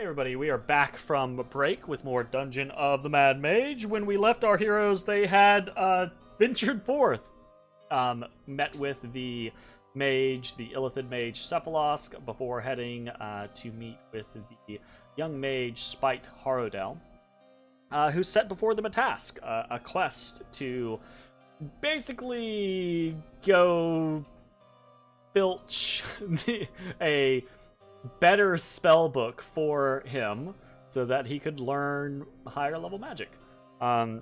Everybody, we are back from break with more Dungeon of the Mad Mage. When we left our heroes, they had ventured forth, met with the mage, the Illithid mage Cephalosk, before heading to meet with the young mage Spite Harodel, who set before them a task, a quest to basically go filch a better spell book for him so that he could learn higher level magic. And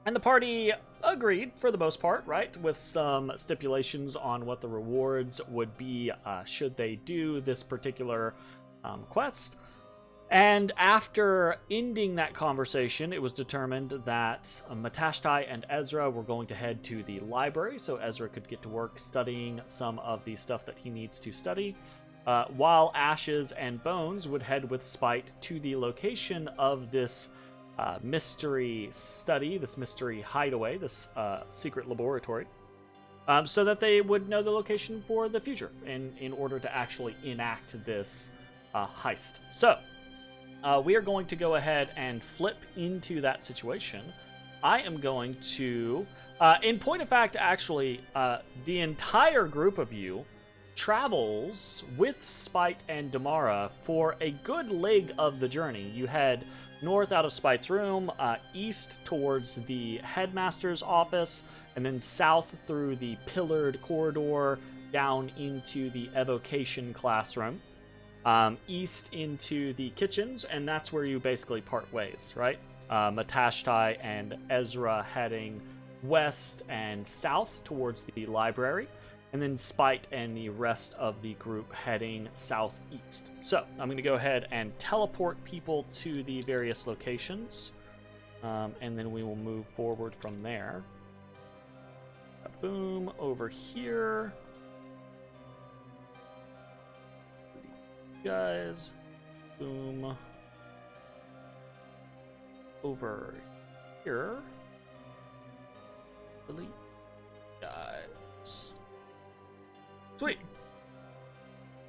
the party agreed for the most part, right? With some stipulations on what the rewards would be should they do this particular quest. And after ending that conversation, it was determined that Matashtai and Ezrah were going to head to the library so Ezrah could get to work studying some of the stuff that he needs to study. While Ashes and Bones would head with Spite to the location of this mystery study, this mystery hideaway, this secret laboratory, so that they would know the location for the future in order to actually enact this heist. So, we are going to go ahead and flip into that situation. I am going to, in point of fact, actually, the entire group of you travels with Spite and Damara for a good leg of the journey. You head north out of Spite's room, east towards the headmaster's office, and then south through the pillared corridor down into the evocation classroom, east into the kitchens, and that's where you basically part ways, right? Matashtai and Ezrah heading west and south towards the library, and then Spite and the rest of the group heading southeast. So, I'm going to go ahead and teleport people to the various locations, and then we will move forward from there. Boom, over here. Guys, boom. Over here. Delete. Guys. Sweet.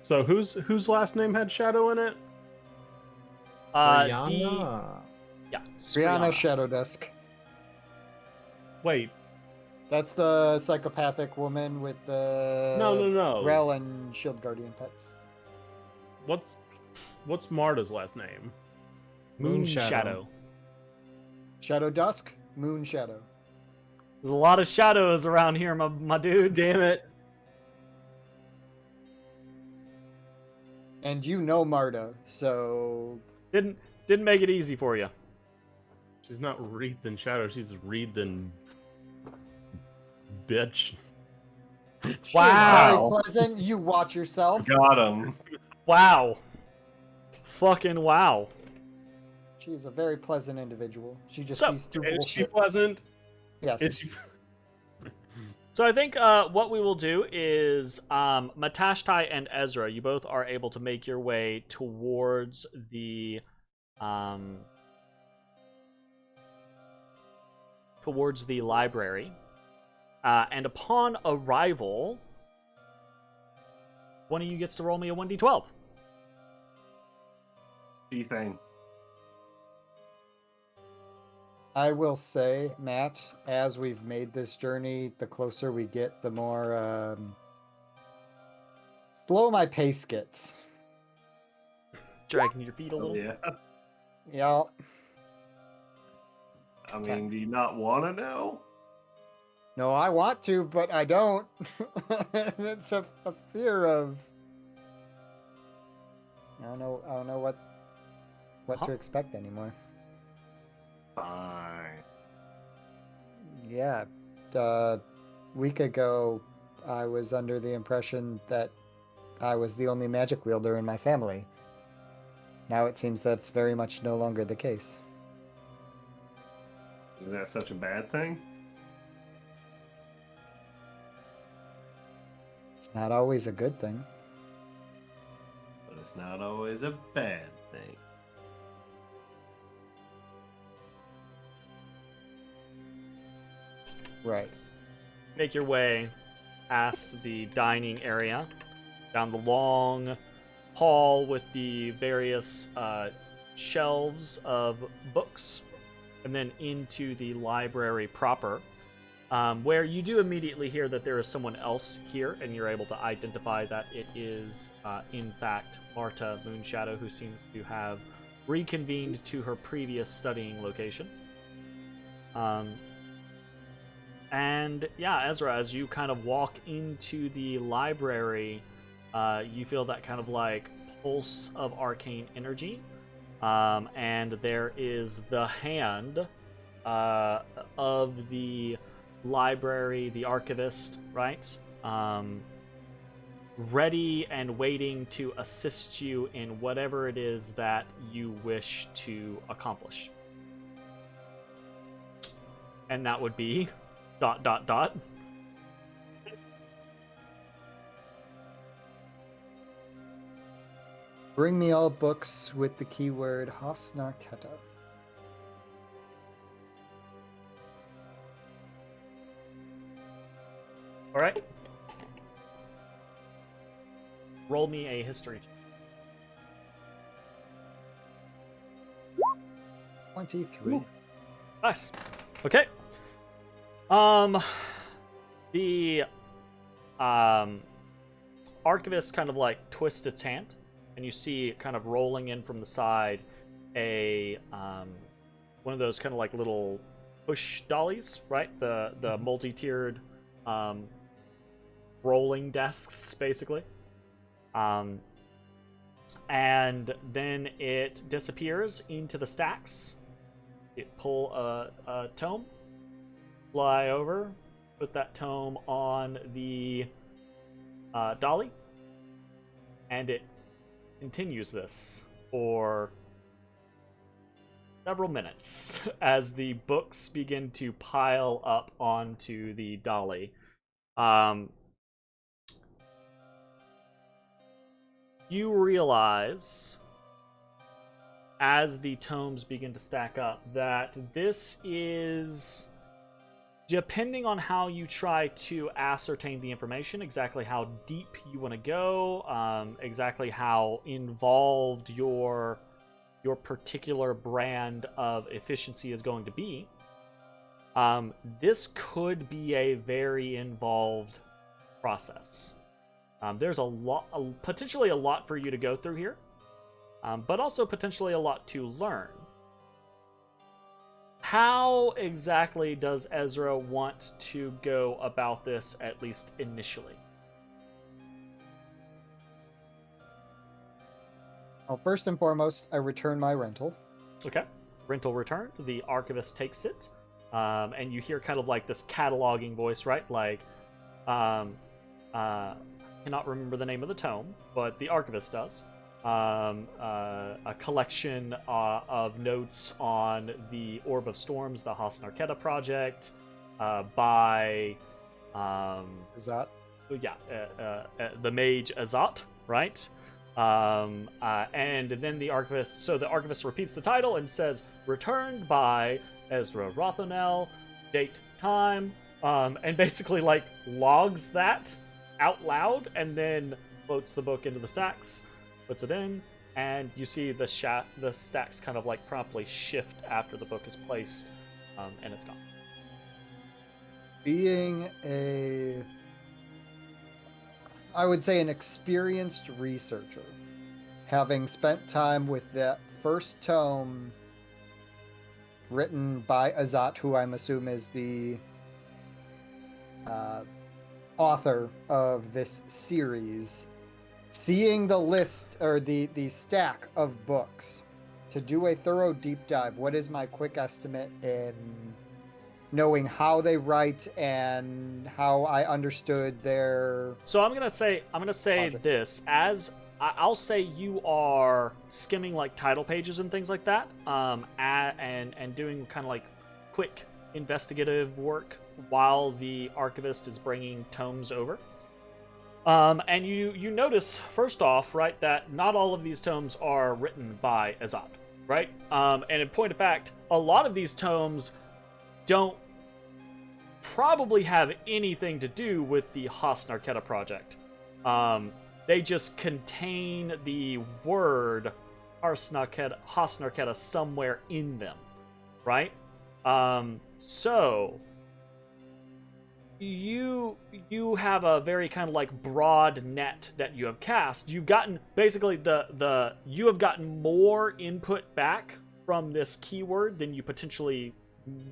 So whose last name had Shadow in it? Brianna. Yeah. Brianna Shadow Dusk. Wait. That's the psychopathic woman with the No. Rel and Shield Guardian pets. What's Marta's last name? Moon Shadow. Shadow Dusk, Moon Shadow. There's a lot of shadows around here, my dude. Damn it. And you know Marta, so Didn't make it easy for you. She's not wreathed in shadow, she's wreathed in bitch. she Wow. is very pleasant. You watch yourself. Got him. Wow. Fucking wow. She's a very pleasant individual. She just So, sees through Is she bullshit. pleasant? Yes. Is she... So I think what we will do is Matashtai and Ezrah, you both are able to make your way towards the library, and upon arrival, one of you gets to roll me a 1d12. Thing. I will say, Matt, as we've made this journey, the closer we get, the more slow my pace gets. Dragging your feet a little. Yeah. Yeah. I mean, do you not want to know? No, I want to, but I don't. It's a fear of. I don't know what to expect anymore. Fine. Yeah, a week ago, I was under the impression that I was the only magic wielder in my family. Now it seems that's very much no longer the case. Is that such a bad thing? It's not always a good thing. But it's not always a bad thing. Right. Make your way past the dining area, down the long hall with the various shelves of books, and then into the library proper, where you do immediately hear that there is someone else here, and you're able to identify that it is, in fact, Marta Moonshadow, who seems to have reconvened to her previous studying location. And yeah, Ezra, as you kind of walk into the library, you feel that kind of like pulse of arcane energy, and there is the hand of the library, the archivist, right? Ready and waiting to assist you in whatever it is that you wish to accomplish. And that would be ... Bring me all books with the keyword Hosnarketa. All right. Roll me a history check. 23. Nice. Okay. The archivist kind of like twists its hand, and you see kind of rolling in from the side a one of those kind of like little push dollies, right? The multi-tiered rolling desks, basically. And then it disappears into the stacks. It pull a tome, fly over, put that tome on the dolly, and it continues this for several minutes as the books begin to pile up onto the dolly. You realize, as the tomes begin to stack up, that this is, depending on how you try to ascertain the information, exactly how deep you want to go, exactly how involved your particular brand of efficiency is going to be, this could be a very involved process. There's potentially a lot for you to go through here, but also potentially a lot to learn. How exactly does Ezra want to go about this, at least initially? Well, first and foremost, I return my rental. Okay. Rental returned. The archivist takes it. And you hear kind of like this cataloging voice, right? Like, cannot remember the name of the tome, but the archivist does. A collection of notes on the Orb of Storms, the Hosnarketa project, by Azat. the mage Azat, right? And then the archivist repeats the title and says, returned by Ezra Rothonel, date, time, and basically like logs that out loud, and then floats the book into the stacks, puts it in, and you see the stacks kind of like promptly shift after the book is placed, and it's gone. Being I would say an experienced researcher, having spent time with that first tome written by Azat, who I'm assuming is the author of this series, seeing the list or the stack of books, to do a thorough deep dive, what is my quick estimate in knowing how they write and how I understood their... So I'm gonna say project. This, as I'll say you are skimming like title pages and things like that, and doing kind of like quick investigative work while the archivist is bringing tomes over. And you notice, first off, right, that not all of these tomes are written by Azat, right? And in point of fact, a lot of these tomes don't probably have anything to do with the Hosnarketa project. They just contain the word Hasnarketa somewhere in them, right? So you have a very kind of like broad net that you have cast. You've gotten basically you have gotten more input back from this keyword than you potentially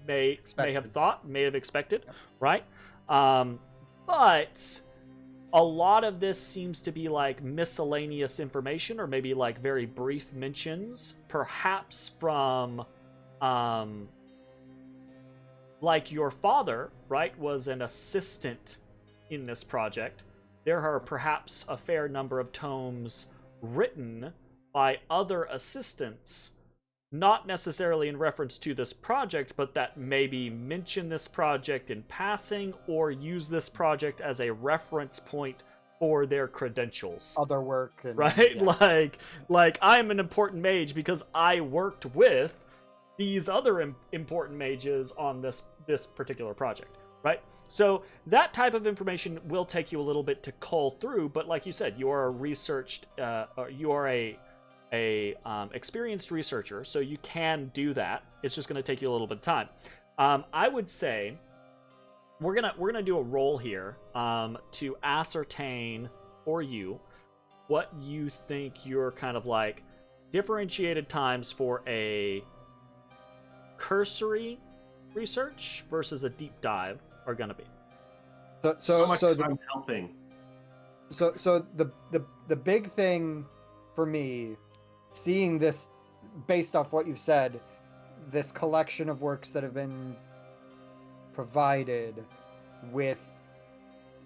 may have expected, right? But a lot of this seems to be like miscellaneous information, or maybe like very brief mentions, perhaps from like your father, right, was an assistant in this project. There are perhaps a fair number of tomes written by other assistants, not necessarily in reference to this project, but that maybe mention this project in passing or use this project as a reference point for their credentials. Other work. And, right? yeah. Like I'm an important mage because I worked with these other important mages on this particular project, right? So that type of information will take you a little bit to cull through, but like you said, you are a researched, you are a experienced researcher, so you can do that. It's just going to take you a little bit of time. I would say we're gonna do a roll here to ascertain for you what you think your kind of like differentiated times for a cursory research versus a deep dive are gonna be. So the big thing for me, seeing this based off what you've said, this collection of works that have been provided, with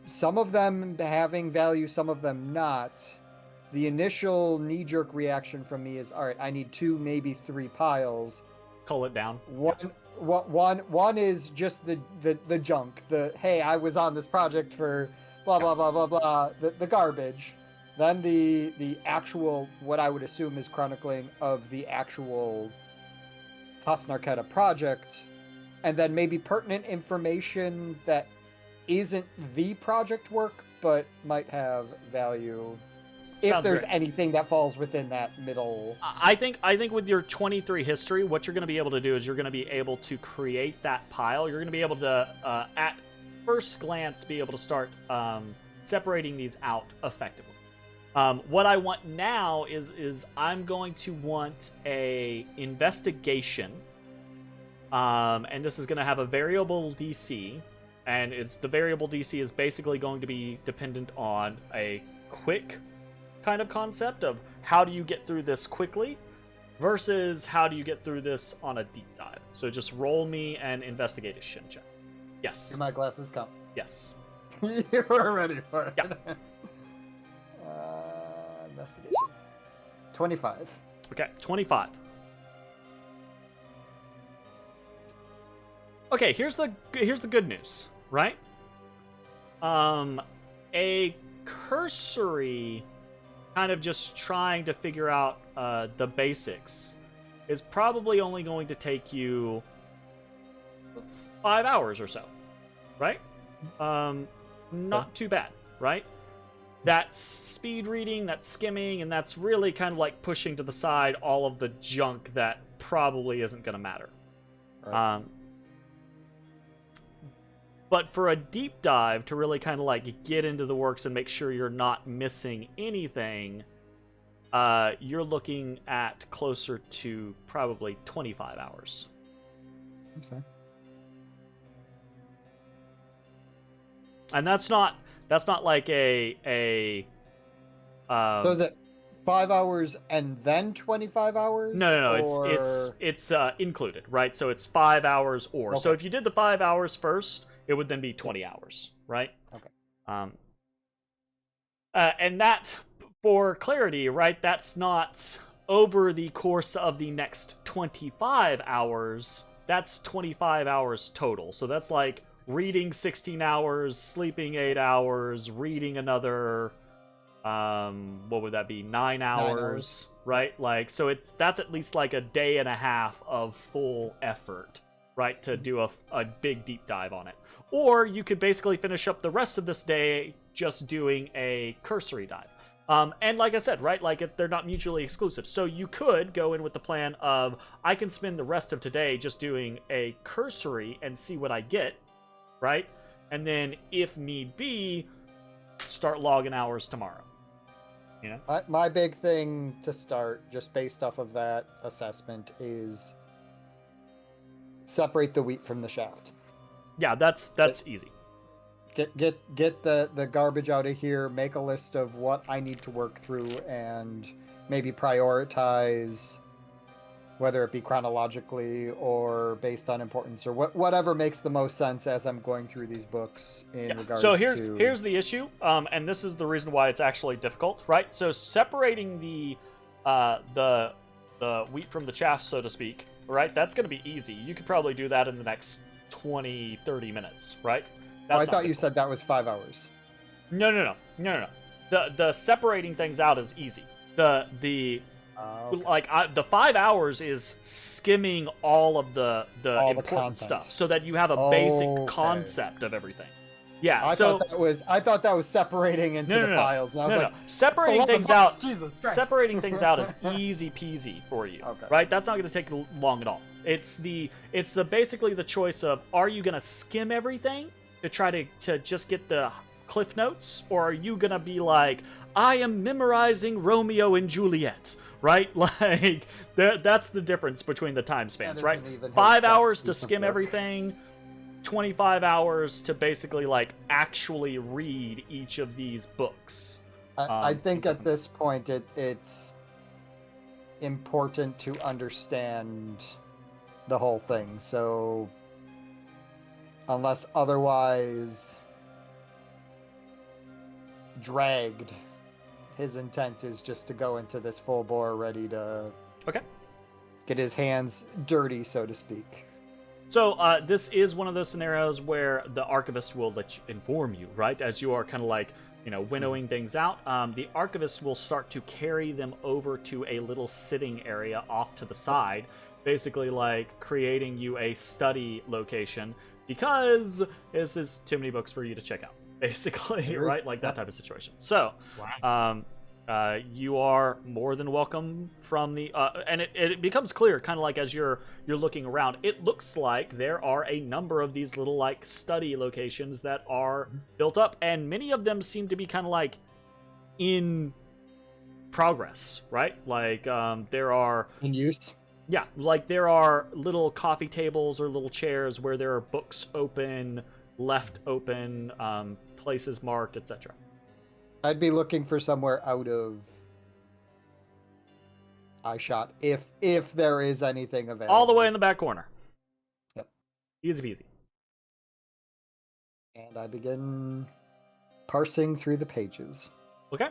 some of them having value, some of them not, the initial knee-jerk reaction from me is, all right, I need 2, maybe 3 piles. Cull it down. One is just the junk. The, hey, I was on this project for blah blah blah blah blah. The garbage. Then the actual, what I would assume is chronicling of the actual Hasnarketa project, and then maybe pertinent information that isn't the project work but might have value. If Sounds there's great. anything that falls within that middle. I think with your 23 history, what you're going to be able to do is you're going to be able to create that pile. You're going to be able to, at first glance, be able to start separating these out effectively. What I want now is I'm going to want a investigation, and this is going to have a variable DC, and the variable DC is basically going to be dependent on a quick kind of concept of how do you get through this quickly versus how do you get through this on a deep dive. So just roll me an investigation check. Yes. Do my glasses count? Yes. You were ready for it. Yeah. Investigation. 25. Okay, 25. Okay, here's the good news, right? A cursory kind of just trying to figure out the basics is probably only going to take you 5 hours or so, right? Not too bad, right? That's speed reading, that's skimming, and that's really kind of like pushing to the side all of the junk that probably isn't going to matter. Right. But for a deep dive, to really kind of like get into the works and make sure you're not missing anything, you're looking at closer to probably 25 hours. That's fine. And that's not like a so is it 5 hours and then 25 hours? No, or... it's included, right? So it's 5 hours or. Okay. So if you did the 5 hours first, it would then be 20 hours, right? Okay. And that, for clarity, right, that's not over the course of the next 25 hours. That's 25 hours total. So that's like reading 16 hours, sleeping 8 hours, reading another, what would that be, 9 hours, right? Like, so that's at least like a day and a half of full effort, right, to do a big deep dive on it. Or you could basically finish up the rest of this day just doing a cursory dive. And like I said, right, like they're not mutually exclusive. So you could go in with the plan of, I can spend the rest of today just doing a cursory and see what I get, right? And then, if need be, start logging hours tomorrow. You know? My big thing to start, just based off of that assessment, is separate the wheat from the shaft. Yeah, that's easy. Get the garbage out of here, make a list of what I need to work through, and maybe prioritize, whether it be chronologically or based on importance, or whatever makes the most sense as I'm going through these books in regards so to... here's the issue, and this is the reason why it's actually difficult, right? So separating the wheat from the chaff, so to speak, right? That's going to be easy. You could probably do that in the next 20, 30 minutes, right? I thought you said that was 5 hours. No. The separating things out is easy. The 5 hours is skimming all of the important stuff, so that you have a basic concept of everything. Yeah, I thought that was separating into the piles, and I was like, separating things out. Jesus Christ. Separating things out is easy peasy for you, right? That's not going to take long at all. It's basically the choice of, are you going to skim everything to try to just get the cliff notes, or are you gonna be like, I am memorizing Romeo and Juliet, right? Like, that's the difference between the time spans, right? 5 hours to skim everything, 25 hours to basically, like, actually read each of these books. I think at this point it's important to understand the whole thing, so unless otherwise dragged, his intent is just to go into this full bore ready to get his hands dirty, so to speak. So this is one of those scenarios where the archivist will inform you, right? As you are kind of like, winnowing things out. The archivist will start to carry them over to a little sitting area off to the side, basically like creating you a study location, because this is too many books for you to check out, basically, right? Like that type of situation. So, you are more than welcome from the... and it becomes clear, kind of like as you're looking around, it looks like there are a number of these little, like, study locations that are built up, and many of them seem to be kind of, like, in progress, right? Like, there are... In use? Yeah, like there are little coffee tables or little chairs where there are books open, left open, places marked, etc. I'd be looking for somewhere out of eyeshot, if there is anything available. All the way in the back corner. Yep. Easy peasy. And I begin parsing through the pages. Okay.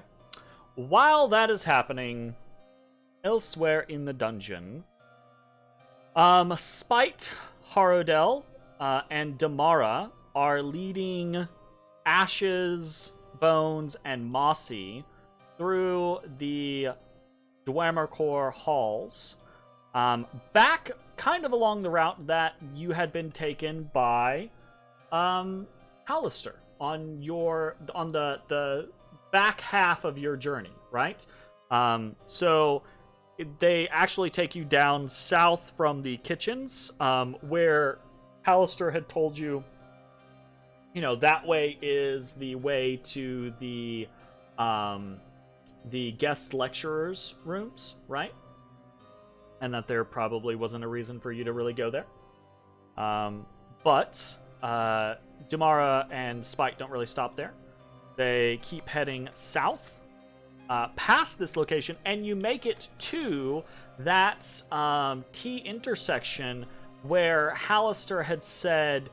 While that is happening, elsewhere in the dungeon, Spite, Harodel, and Damara are leading Ashes, Bones, and Mossy through the Dwemercore halls, back kind of along the route that you had been taken by Halaster on the back half of your journey, right? So they actually take you down south from the kitchens, where Halaster had told you, that way is the way to the guest lecturers' rooms, right? And that there probably wasn't a reason for you to really go there. But Damara and Spike don't really stop there. They keep heading south, past this location, and you make it to that T intersection where Halaster had said,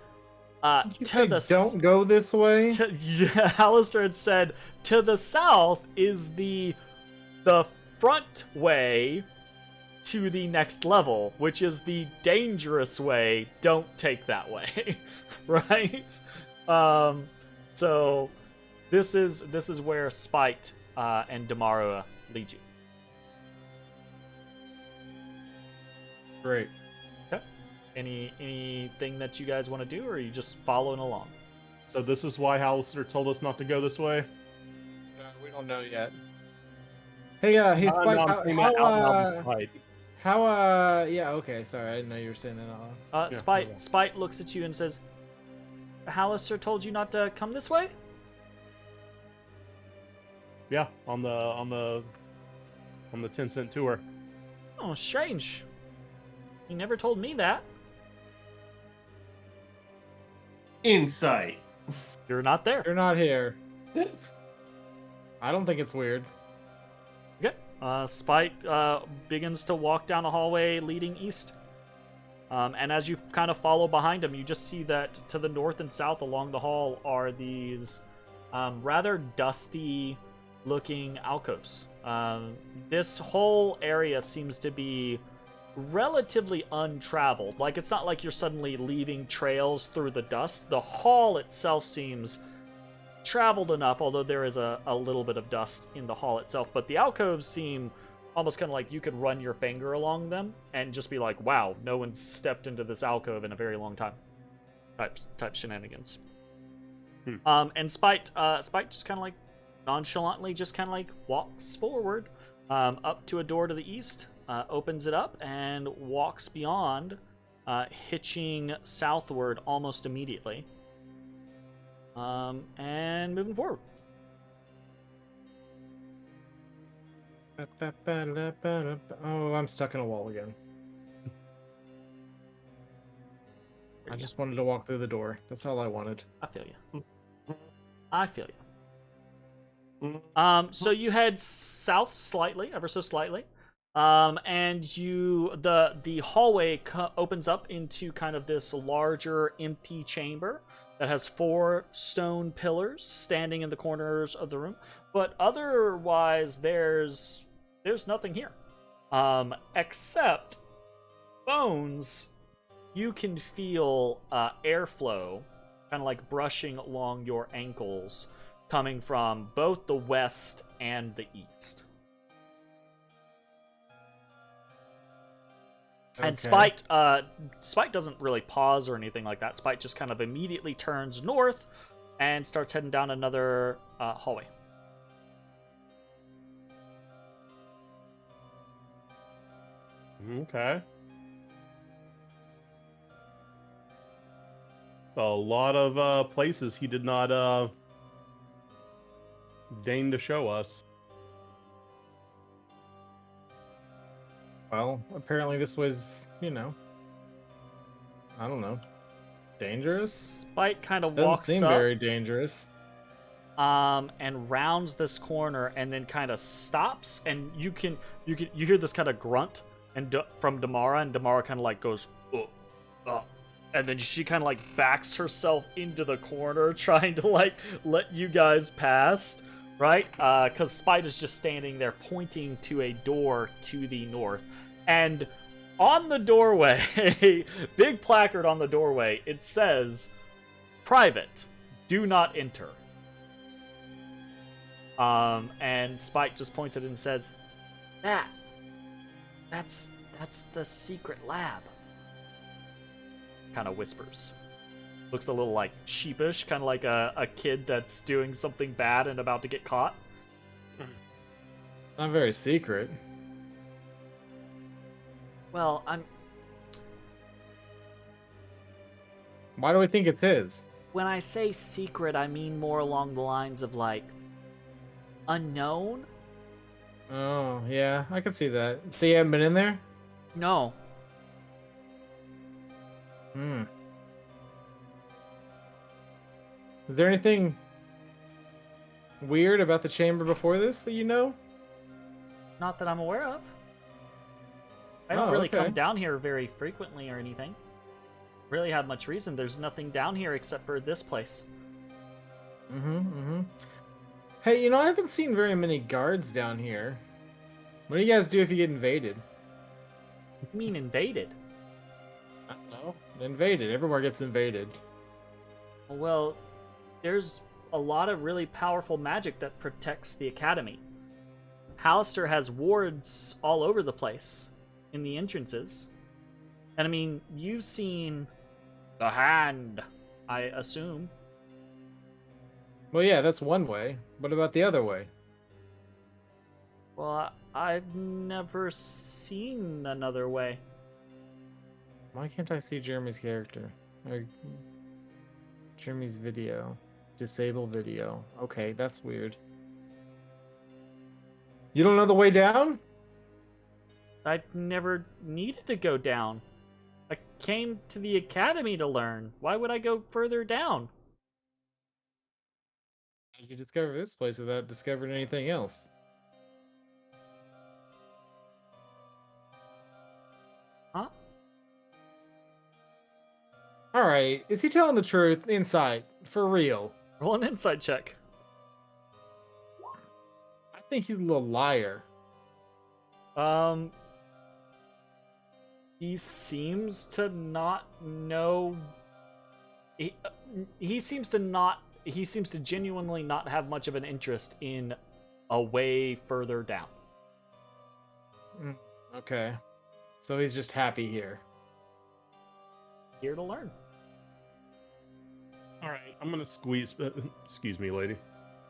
don't go this way. Halaster had said to the south is the front way to the next level, which is the dangerous way. Don't take that way, right? So this is where Spite and Damara lead you. Great. Okay. Anything that you guys want to do, or are you just following along? So this is why Halaster told us not to go this way? We don't know yet. Hey, hey, No, Spike, I'm saying that out loud in spite. yeah, okay, sorry, I didn't know you were saying that out loud. Yeah, Spite hold on. Spite looks at you and says, "Halaster told you not to come this way?" Yeah, on the 10-cent tour. Oh, strange. He never told me that. Insight. You're not there. You're not here. I don't think it's weird. Okay. Spike begins to walk down a hallway leading east. And as you kind of follow behind him, you just see that to the north and south along the hall are these rather dusty-looking alcoves. This whole area seems to be relatively untraveled. Like, it's not like you're suddenly leaving trails through the dust. The hall itself seems traveled enough, although there is a little bit of dust in the hall itself. But the alcoves seem almost kind of like you could run your finger along them and just be like, wow, no one's stepped into this alcove in a very long time. Type shenanigans. And Spite just kind of like nonchalantly just kind of like walks forward up to a door to the east, opens it up, and walks beyond, hitching southward almost immediately. And moving forward. Oh, I'm stuck in a wall again. I just wanted to walk through the door. That's all I wanted. I feel you. I feel you. So you head south slightly, ever so slightly, and the hallway opens up into kind of this larger empty chamber that has 4 stone pillars standing in the corners of the room, but otherwise there's nothing here, except Bones. You can feel airflow, kind of like brushing along your ankles, coming from both the west and the east. And Okay. Spite doesn't really pause or anything like that. Spite just kind of immediately turns north and starts heading down another hallway. Okay. A lot of places he did not deign to show us. Well, apparently this was, I don't know, dangerous? Spite kind of Doesn't walks seem up, very dangerous. and rounds this corner, and then kind of stops, and you hear this kind of grunt from Damara, and Damara kind of like goes, and then she kind of like backs herself into the corner, trying to like let you guys pass, right? Because Spite is just standing there pointing to a door to the north, and on the doorway, big placard on the doorway, it says, "Private, do not enter." And Spite just points at it and says, That's the secret lab." Kind of whispers. Looks a little like sheepish, kind of like a kid that's doing something bad and about to get caught. Not very secret. Well, Why do we think it's his? when I say secret, I mean more along the lines of like unknown. Oh, yeah, I can see that. So you haven't been in there? No, Is there anything weird about the chamber before this that you know? not that I'm aware of. I don't Oh, really okay. come down here very frequently or anything. Really have much reason. There's nothing down here except for this place. Hey, I haven't seen very many guards down here. What do you guys do if you get invaded? What do you mean invaded? I don't know. Invaded. Everywhere gets invaded. Well, there's a lot of really powerful magic that protects the academy. Halaster has wards all over the place in the entrances. And I mean, you've seen the hand, I assume. Well, yeah, that's one way. What about the other way? Well, I've never seen another way. Why can't I see Jeremy's character? Or Jeremy's video. Disable video. Okay, that's weird. You don't know the way down? I never needed to go down. I came to the academy to learn. Why would I go further down? How did you discover this place without discovering anything else? Huh? Alright, is he telling the truth? Inside. For real. Roll an insight check. I think he's a little liar. He seems to not know. He seems to genuinely not have much of an interest in a way further down. Okay. So he's just happy here. Here to learn. All right, I'm gonna squeeze. Excuse me, lady.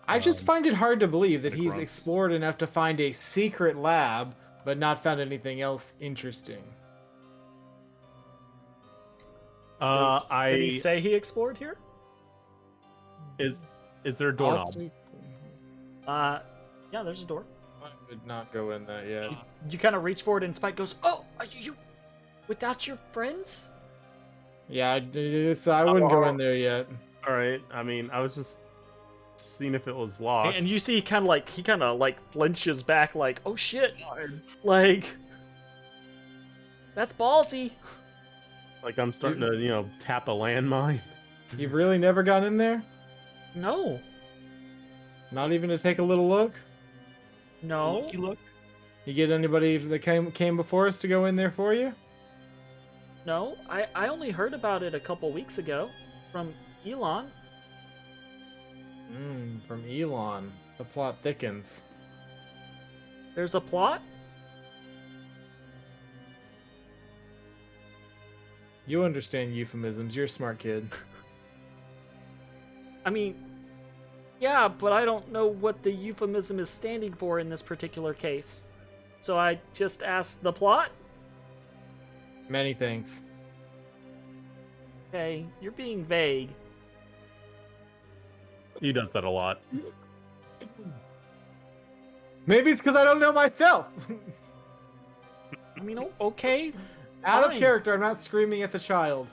I just find it hard to believe that the he's grunts. explored enough to find a secret lab, but not found anything else interesting. Did he say he explored here? Is there a doorknob? Austin- Yeah, there's a door. I would not go in that yet. You kind of reach forward and Spike goes, "Oh, are you without your friends?" Yeah, so I wouldn't go in there yet. All right. I mean, I was just seeing if it was locked. And you see he kind of like flinches back like, "Oh shit." Like that's ballsy. Like I'm starting to, tap a landmine. You've really never gone in there? No. Not even to take a little look? No. Looky look. You get anybody that came before us to go in there for you? No. I only heard about it a couple weeks ago from Elon. From Elon. The plot thickens. There's a plot? You understand euphemisms. You're a smart kid. I mean, yeah, but I don't know what the euphemism is standing for in this particular case. So I just asked the plot? Many things. Okay, you're being vague. He does that a lot. Maybe it's because I don't know myself. I mean, okay. Out of Fine. character, I'm not screaming at the child.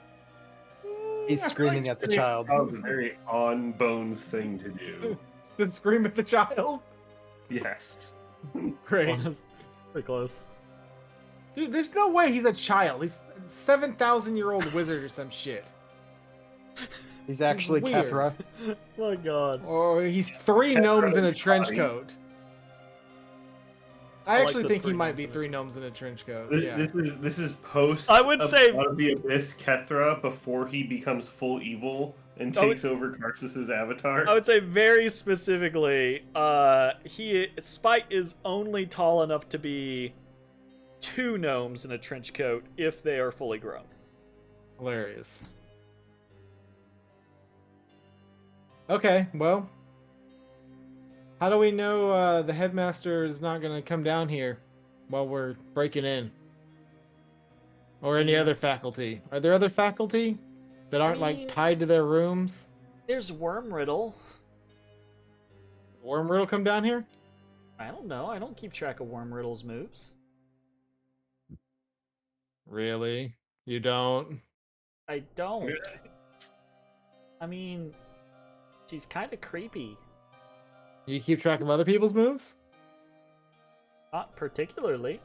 He's screaming at the child. That was a very on bones thing to do. Then scream at the child? Yes. Great. Pretty close. Dude, there's no way he's a child. He's a 7,000-year-old wizard or some shit. He's actually weird. Kethra. My god. Or he's three gnomes in a trench Fine. coat. I I like actually the think he three might gnomes be in a three gnomes in a trench coat. This, Yeah. this is post. I would say- Out of the Abyss Kethra before he becomes full evil and I would- takes over Karsus's avatar. I would say very specifically, Spite is only tall enough to be two gnomes in a trench coat if they are fully grown. Hilarious. Okay, well. How do we know the headmaster is not going to come down here while we're breaking in? Or any other faculty? Are there other faculty that aren't mean- like tied to their rooms? There's Wormriddle. Wormriddle come down here? I don't know. I don't keep track of Wormriddle's moves. Really? You don't? I don't. I mean, she's kind of creepy. You keep track of other people's moves? Not particularly.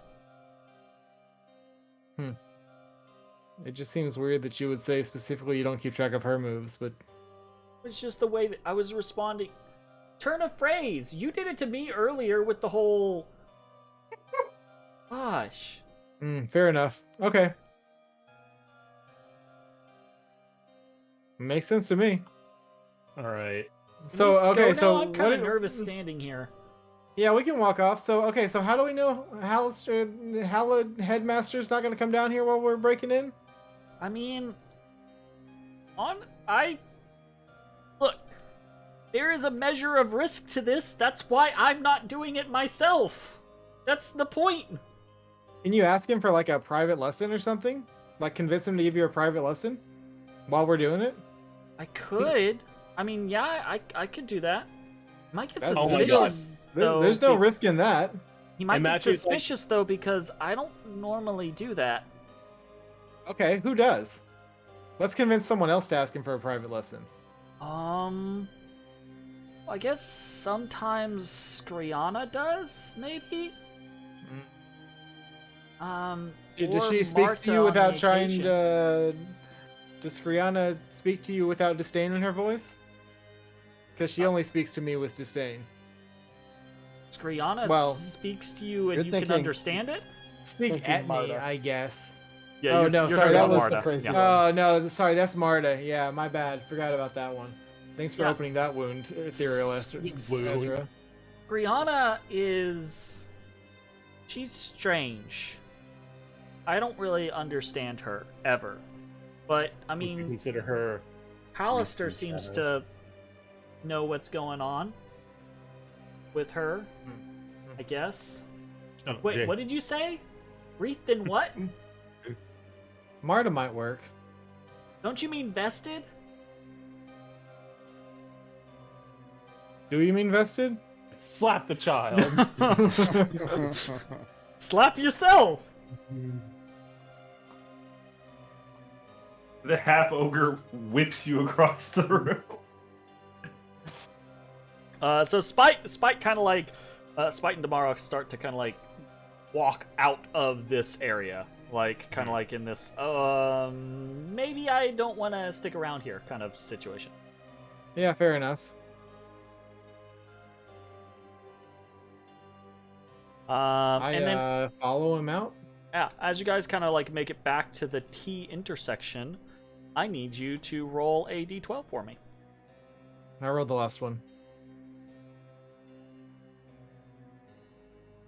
It just seems weird that you would say specifically you don't keep track of her moves, but It's just the way that I was responding. Turn of phrase. You did it to me earlier with the whole. Gosh. fair enough. Okay. Makes sense to me. All right. So, okay, Go so now, I'm kind of what- nervous standing here. Yeah, we can walk off. So, okay, so how do we know Halaster, Headmaster's not going to come down here while we're breaking in? I mean, look, there is a measure of risk to this. That's why I'm not doing it myself. That's the point. Can you ask him for like a private lesson or something? Like convince him to give you a private lesson while we're doing it? I could. I mean, yeah, I could do that. Might get That's- Oh my suspicious. though, There's no risk in that. He might get Imagine it's like- suspicious though because I don't normally do that. Okay, who does? Let's convince someone else to ask him for a private lesson. I guess sometimes Skriana does, maybe. Does or she speak Marta to you on without the trying occasion. to? Does Skriana speak to you without disdain in her voice? Because she only speaks to me with disdain. Skriana Well, speaks to you and you're you can thinking- understand it. Speak Thinking at me, Marta. I guess. Yeah, Oh, you're, no, you're sorry, talking that about was Marta. the crazy Yeah. one. Oh no, sorry, that's Marta. Yeah, my bad. Forgot about that one. Thanks for Yeah. opening that wound, Ethereal Ezra. Brianna is... She's strange. I don't really understand her, ever. But, I Would you mean, consider her. Halaster Mystery seems Shadow. to know what's going on with her, I guess. Oh, Wait, yeah. what did you say? Wreath and what? Marta might work. Don't you mean vested? Do you mean vested? Slap the child. Slap yourself! The half ogre whips you across the room. So Spite kind of like, Spite and Damara start to kind of like walk out of this area, like kind of like in this, maybe I don't want to stick around here kind of situation. Yeah, fair enough. And then I follow him out. yeah, as you guys kind of like make it back to the T intersection, I need you to roll a d12 for me. I rolled the last one.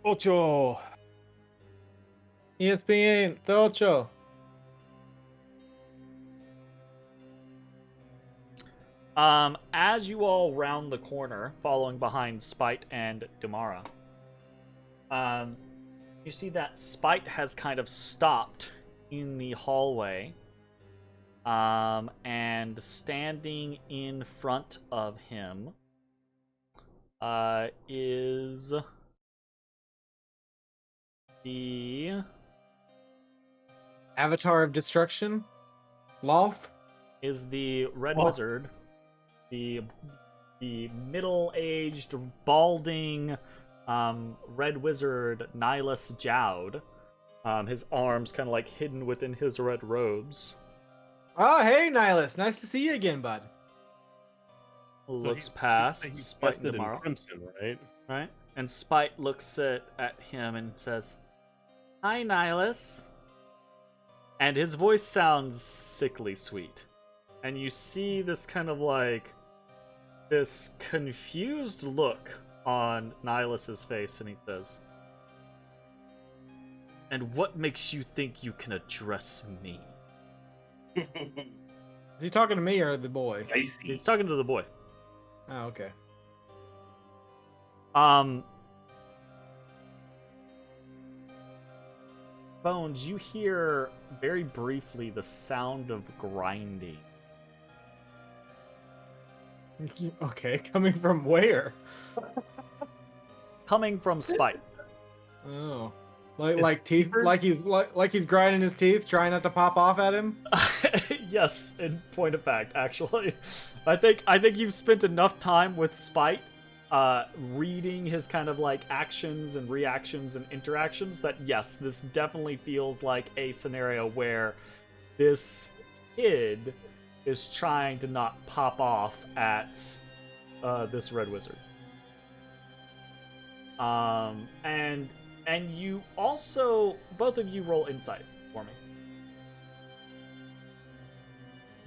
Ocho. ESPN, the ocho. As you all round the corner, following behind Spite and Damara, you see that Spite has kind of stopped in the hallway, and standing in front of him, is the Avatar of Destruction. Loth. Red Oh. Wizard, the middle-aged, balding Red Wizard Nihilus Jowd. His arms kind of like hidden within his red robes. Oh, hey, Nihilus. Nice to see you again, bud. Looks he's past Spite and vested in Damara, Crimson, right? right? And Spite looks at him and says, "Hi, Nihilus." And his voice sounds sickly sweet. And you see this kind of like this confused look on Nihilus's face, and he says, "And what makes you think you can address me?" Is he talking to me or the boy? Icy. He's talking to the boy. Oh, okay. Bones, you hear very briefly the sound of grinding. Okay, coming from where? Coming from Spite. Oh, like teeth, like he's grinding his teeth, trying not to pop off at him. Yes, in point of fact, actually. I think you've spent enough time with Spite, reading his kind of like actions and reactions and interactions that yes, this definitely feels like a scenario where this kid is trying to not pop off at this Red Wizard. And you also, both of you roll insight for me.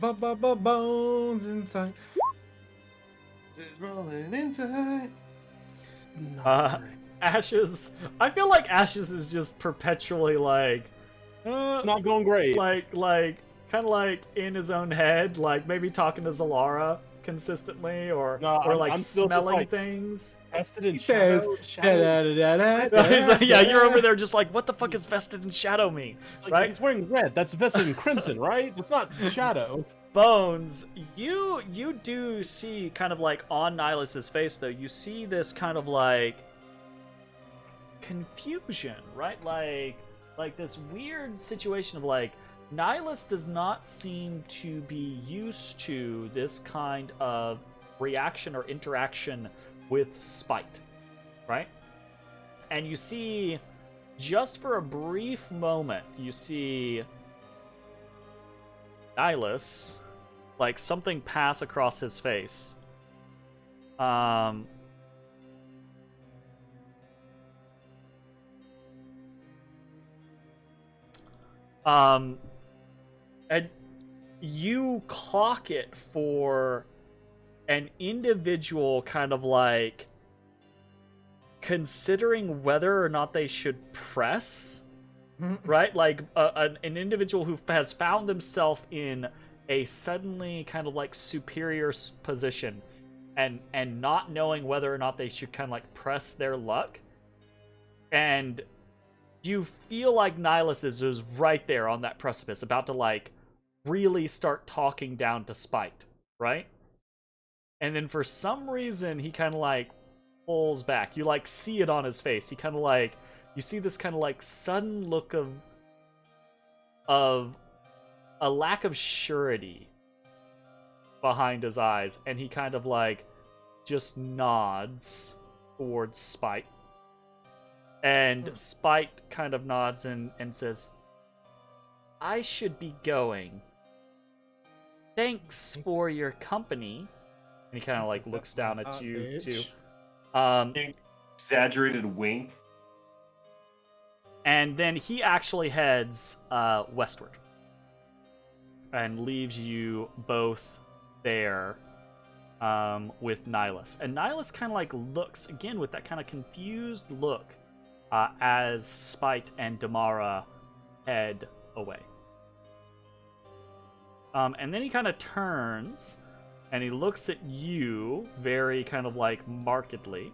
Bones inside. Just rolling inside. Ashes. I feel like Ashes is just perpetually like, It's not going great. like kind kind of like in his own head, like maybe talking to Zalara consistently, or No, like I'm still just, smelling like, things. Vested in He says, He's like, yeah, you're over there just like, what the fuck is vested in shadow mean? Like, Right? he's wearing red. That's vested in crimson, right? That's not shadow. Bones, you do see kind of like on Nihilus's face though, you see this kind of like confusion, right? Like this weird situation of like Nihilus does not seem to be used to this kind of reaction or interaction with spite, right? And you see, just for a brief moment, you see Nihilus, like something pass across his face. And you clock it for an individual kind of like considering whether or not they should press, right? Like an individual who has found himself in a suddenly kind of like superior position and not knowing whether or not they should kind of like press their luck. And you feel like Nihilus is right there on that precipice, about to like really start talking down to Spite, right? And then for some reason he kind of like pulls back. You like see it on his face. He kind of like, you see this kind of like sudden look of a lack of surety behind his eyes, and he kind of like just nods towards Spite. And Spite kind of nods and says, I should be going. Thanks for your company. And he kind of like looks down at you too. Exaggerated wink. And then he actually heads westward and leaves you both there with Nihilus. And Nihilus kind of like looks again with that kind of confused look as Spite and Damara head away. And then he kind of turns and he looks at you very kind of like markedly,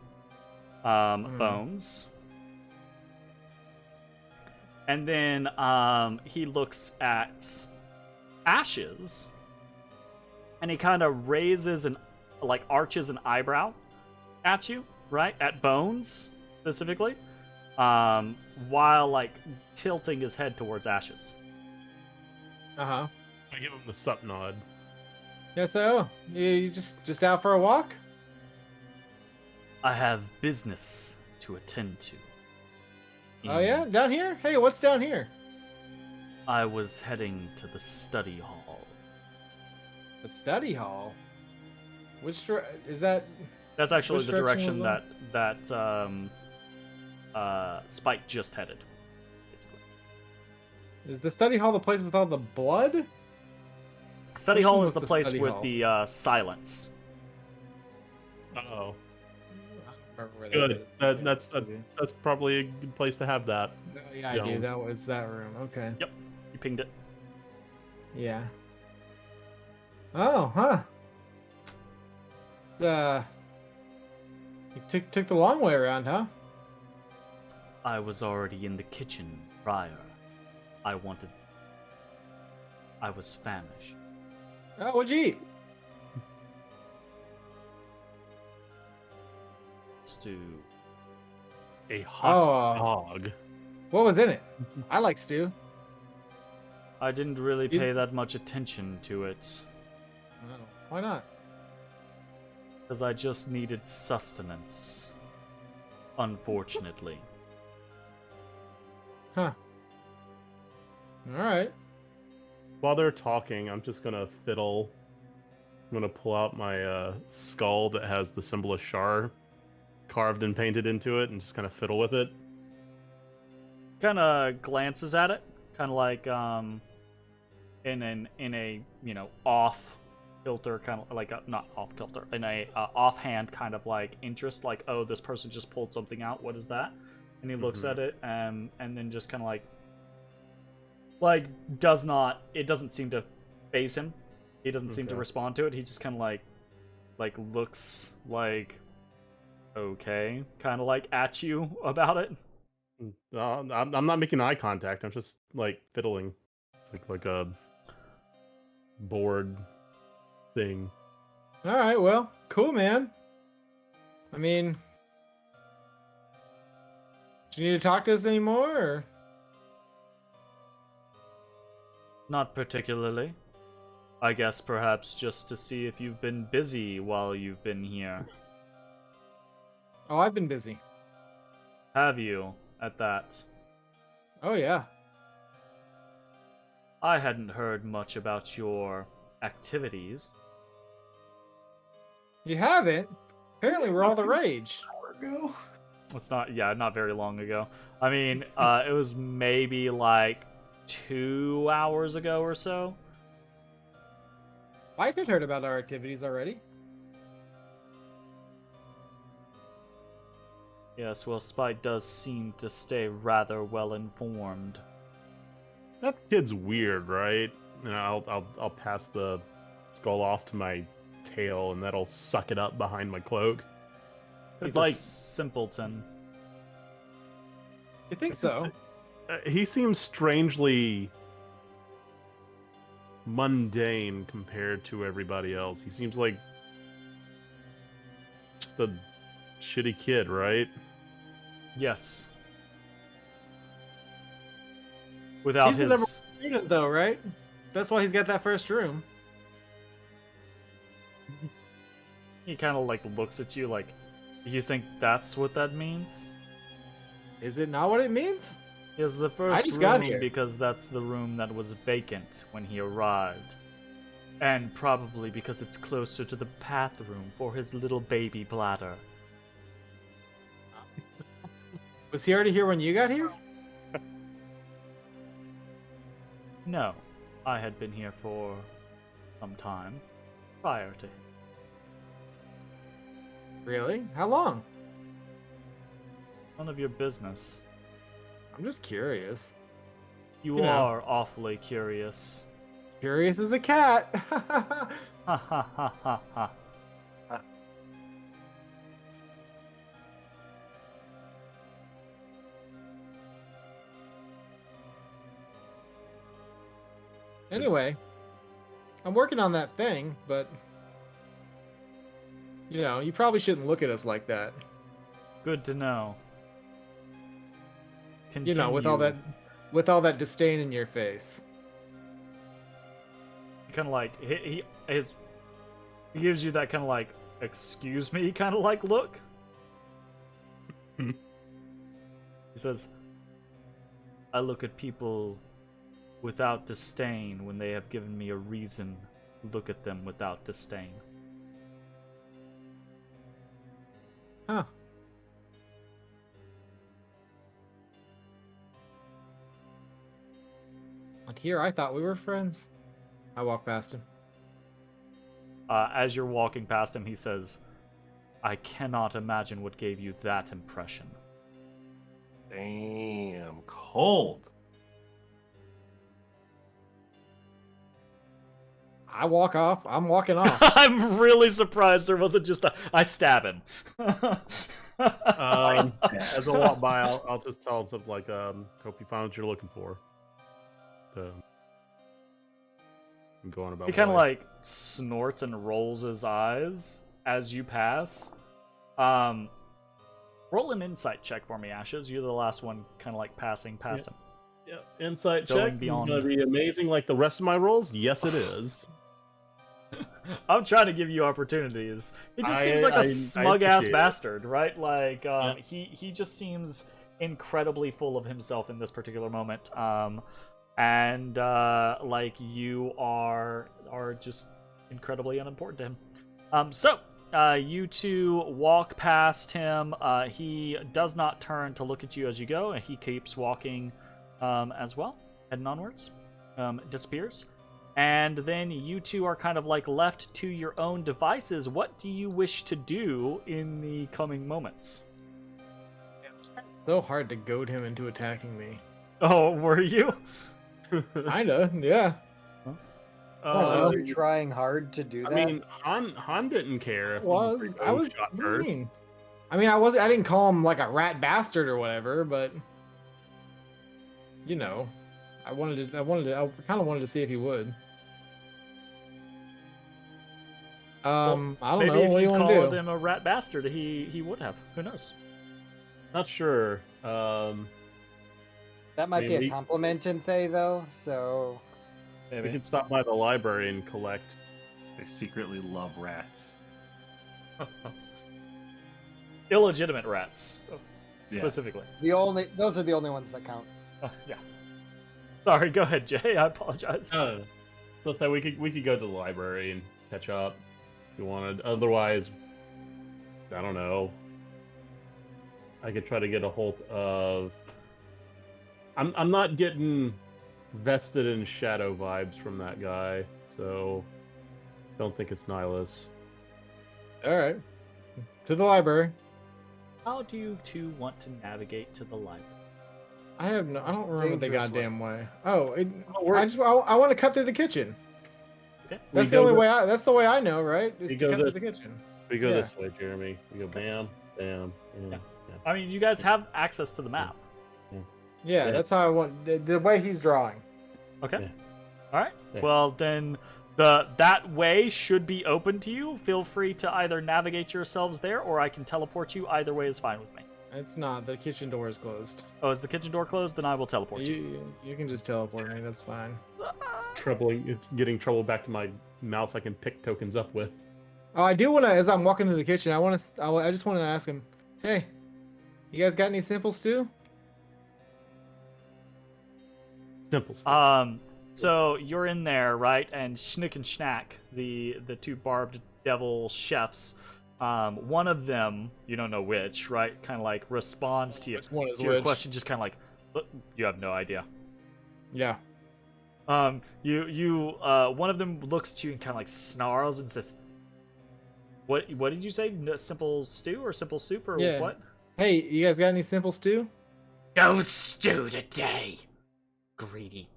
Bones. And then he looks at Ashes, and he kind of raises and like arches an eyebrow at you, right? At Bones specifically, while like tilting his head towards Ashes. Uh-huh. I give him the sup nod. Yeah, so you just out for a walk? I have business to attend to. Oh yeah, down here? Hey, what's down here? I was heading to the study hall. The study hall? Which is that? That's actually Which the direction was that Spike just headed. Basically, Is the study hall the place with all the blood? study Which hall one is was the the place study with hall? the silence. Uh-oh. I don't remember where Good. that is. That's probably a good place to have that. Oh, yeah, I do. That was that room. Okay. Yep, you pinged it. Yeah. Oh, huh. You took the long way around, huh? I was already in the kitchen prior. I was famished. Oh, what'd you eat? Stew. A hot Oh, dog. What was in it? I like stew. I didn't really You- pay that much attention to it, Oh, why not? because I just needed sustenance. Unfortunately. Huh. All right. While they're talking, I'm just gonna fiddle. I'm gonna pull out my skull that has the symbol of Shar carved and painted into it, and just kind of fiddle with it. Kind of glances at it, kind of like in a off kilter, kind of like not off kilter, in a offhand kind of like interest, like, oh, this person just pulled something out, what is that? And he looks at it and then just kind of like like it doesn't seem to faze him. He doesn't seem to Okay. respond to it. He just kind of like looks like okay, kind of like at you about it. I'm not making eye contact. I'm just like fiddling, like a bored thing. All right, well, cool, man. I mean, do you need to talk to us anymore? Or? Not particularly. I guess perhaps just to see if you've been busy while you've been here. Oh, I've been busy. Have you at that? Oh, yeah. I hadn't heard much about your activities. You haven't? Apparently, we're all the rage. It's not very long ago. I mean, it was maybe like 2 hours ago or so. Mike had heard about our activities already. Yes, well, Spite does seem to stay rather well informed. That kid's weird, right? And I'll pass the skull off to my tail, and that'll suck it up behind my cloak. He's It's like a simpleton. You think so? he seems strangely mundane compared to everybody else. He seems like just a shitty kid, right? Yes. Without He's the number his... one student, though, right? That's why he's got that first room. He kind of like looks at you like, you think that's what that means? Is it not what it means? He has the first just got room here. because that's the room that was vacant when he arrived. And probably because it's closer to the bathroom for his little baby bladder. Was he already here when you got here? No, I had been here for some time prior to him. Really? How long? None of your business. I'm just curious. You You know. are awfully curious. Curious as a cat. Ha ha ha ha ha. Anyway, I'm working on that thing, but you know, you probably shouldn't look at us like that. Good to know. You know, with all that disdain in your face. Kind of like he gives you that kind of like excuse me kind of like look. He says, I look at people without disdain when they have given me a reason to look at them without disdain. Huh. And here I thought we were friends. I walk past him. As you're walking past him, he says, I cannot imagine what gave you that impression. Damn, cold. I walk off. I'm walking off. I'm really surprised there wasn't just I stab him. As I walk by, I'll just tell him something like, hope you found what you're looking for. I'm going about He kind of like snorts and rolls his eyes as you pass. Roll an insight check for me, Ashes. You're the last one kind of like passing past him. Yeah, insight Going check. beyond. Gonna be amazing like the rest of my rolls? Yes, it is. I'm trying to give you opportunities. He just seems like I a smug-ass appreciate it. bastard, right? Like, he just seems incredibly full of himself in this particular moment. And like you are just incredibly unimportant to him. So you two walk past him. He does not turn to look at you as you go, and he keeps walking as well, heading onwards. Disappears. And then you two are kind of like left to your own devices. What do you wish to do in the coming moments? So hard to goad him into attacking me. Oh, were you? Kinda, yeah. Was you trying hard to do that? I mean, Han didn't care if I was shot what do you first. mean? I mean, I didn't call him like a rat bastard or whatever, but you know, I kind of wanted to see if he would. I don't Maybe know. if What do you you want called to do? him a rat bastard, he would have. Who knows? Not sure. That might be maybe- a compliment in Thay, though. So We Maybe. could stop by the library and collect. They secretly love rats. Illegitimate rats, Yeah. specifically. those are the only ones that count. Yeah. Sorry, go ahead, Jay. I apologize. So say we could go to the library and catch up if you wanted. Otherwise, I don't know. I could try to get a hold of. I'm not getting vested in shadow vibes from that guy, so don't think it's Nihilus. All right, to the library. How do you two want to navigate to the library? I don't remember the Dangerous goddamn way. Oh, we're- I want to cut through the kitchen. Okay. That's We the go only the- way. That's the way I know, right? Is We to go cut through this- the kitchen. We go Yeah. this way, Jeremy. We go bam, bam, bam. Yeah. Yeah. I mean, you guys have access to the map. Yeah, Yeah. that's how I want the way he's drawing. Okay. Yeah. All right. Yeah. Well, then that way should be open to you. Feel free to either navigate yourselves there, or I can teleport you. Either way is fine with me. It's not. The kitchen door is closed. Oh, is the kitchen door closed? Then I will teleport you. You can just teleport me. That's fine. It's getting trouble back to my mouse I can pick tokens up with. Oh, I do want to. As I'm walking to the kitchen, I just want to ask him. Hey, you guys got any simple stew? Simple stuff. So you're in there, right? And Schnick and Schnack, the two barbed devil chefs, one of them, you don't know which, right? Kind of like responds to you. Which one is to your which? question, just kind of like, you have no idea. Yeah. One of them looks at you and kind of like snarls and says, "What did you say? Simple stew or simple soup or Yeah. what?" Hey, you guys got any simple stew? No stew today. Greedy,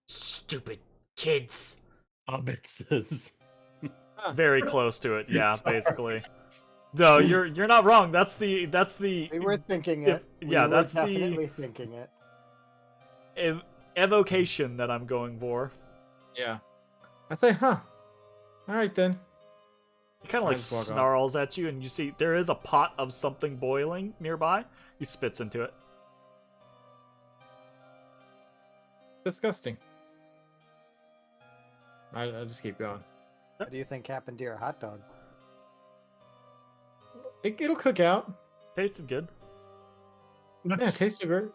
stupid kids. Hobbitses. Very close to it, yeah, basically. No, you're not wrong. That's the We were thinking it. yeah, we were that's definitely thinking it. evocation that I'm going for. Yeah. I say, huh. All right then. He kind of I like just walk off. snarls at you, and you see there is a pot of something boiling nearby. He spits into it. Disgusting. I just keep going. What do you think happened to your hot dog? It'll cook out. Tasted good. Yeah, tasted great.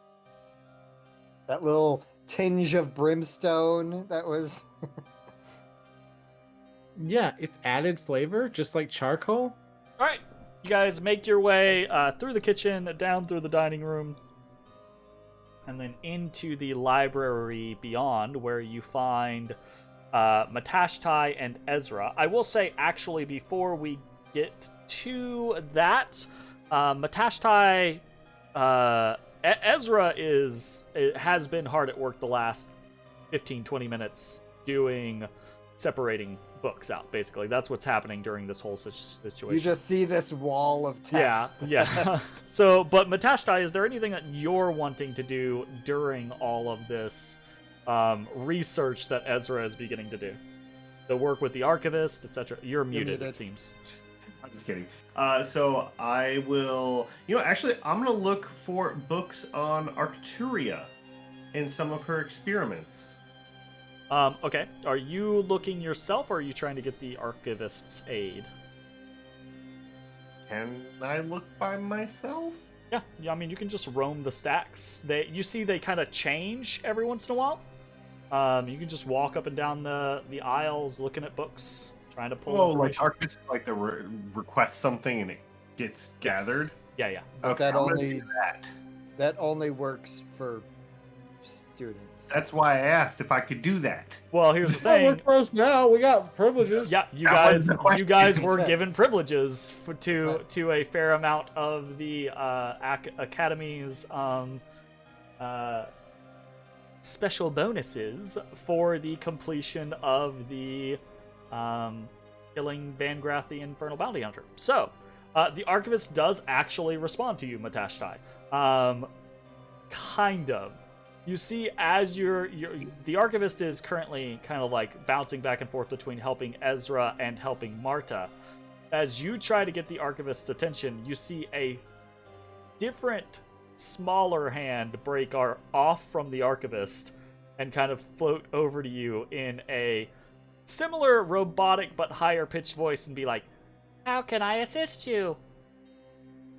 That little tinge of brimstone that was. Yeah, it's added flavor, just like charcoal. All right, you guys make your way through the kitchen, down through the dining room, and then into the library beyond, where you find Matashtai and Ezrah. I will say, actually, before we get to that, Matashtai, Ezrah has been hard at work the last 15-20 minutes separating books out. Basically, that's what's happening during this whole situation. You just see this wall of text. Yeah. So, but Matashtai, is there anything that you're wanting to do during all of this research that Ezra is beginning to do? The work with the archivist, etc. You're muted, muted. it seems. I'm just kidding. So I will. Actually, I'm gonna look for books on Arcturia and some of her experiments. Okay. Are you looking yourself, or are you trying to get the archivist's aid? Can I look by myself? Yeah. I mean, you can just roam the stacks. You see they kind of change every once in a while. You can just walk up and down the aisles, looking at books, trying to pull. Oh, like information. archivists, like the request something and it gets gathered. Yeah. But Okay, that I'm gonna only do that. that only works for students. That's why I asked if I could do that. Well, here's the Oh, we're thing. close now. We got privileges. Yeah, you That guys, wasn't the question. you guys were Okay. given privileges to Okay. a fair amount of the academy's special bonuses for the completion of the killing Vangrath the Infernal Bounty Hunter. So, the Archivist does actually respond to you, Matashtai. Kind of. You see, as the Archivist is currently kind of like bouncing back and forth between helping Ezrah and helping Marta. As you try to get the Archivist's attention, you see a different, smaller hand break off from the Archivist and kind of float over to you in a similar robotic but higher pitched voice and be like, "How can I assist you?"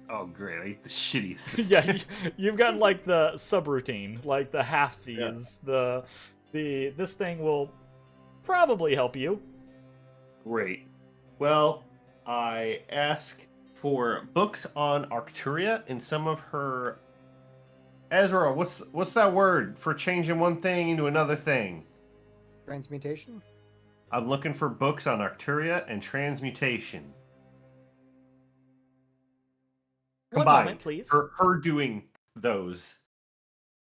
Oh, great. I hate the shittiest. Yeah, you've gotten like the subroutine, like the halfsies. Yeah. This thing will probably help you. Great. Well, I ask for books on Arcturia and some of her. Ezra, what's that word for changing one thing into another thing? Transmutation? I'm looking for books on Arcturia and transmutation. One moment, please. Her doing those.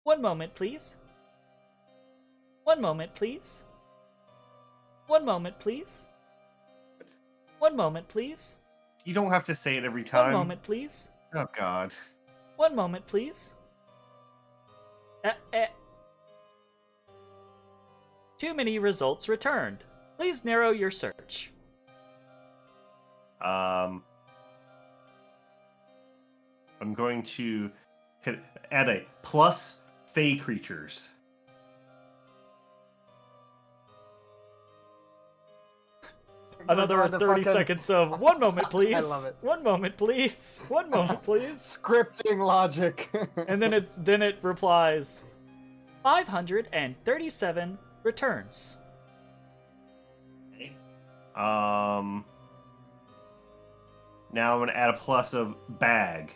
One moment, please. One moment, please. One moment, please. One moment, please. You don't have to say it every time. One moment, please. Oh, God. One moment, please. Too many results returned. Please narrow your search. I'm going to add a plus Fey creatures. Another 30 seconds of 1 moment, please. I love it. 1 moment, please. 1 moment, please. Scripting logic. And then it replies, 537 returns. Now I'm going to add a plus of bag.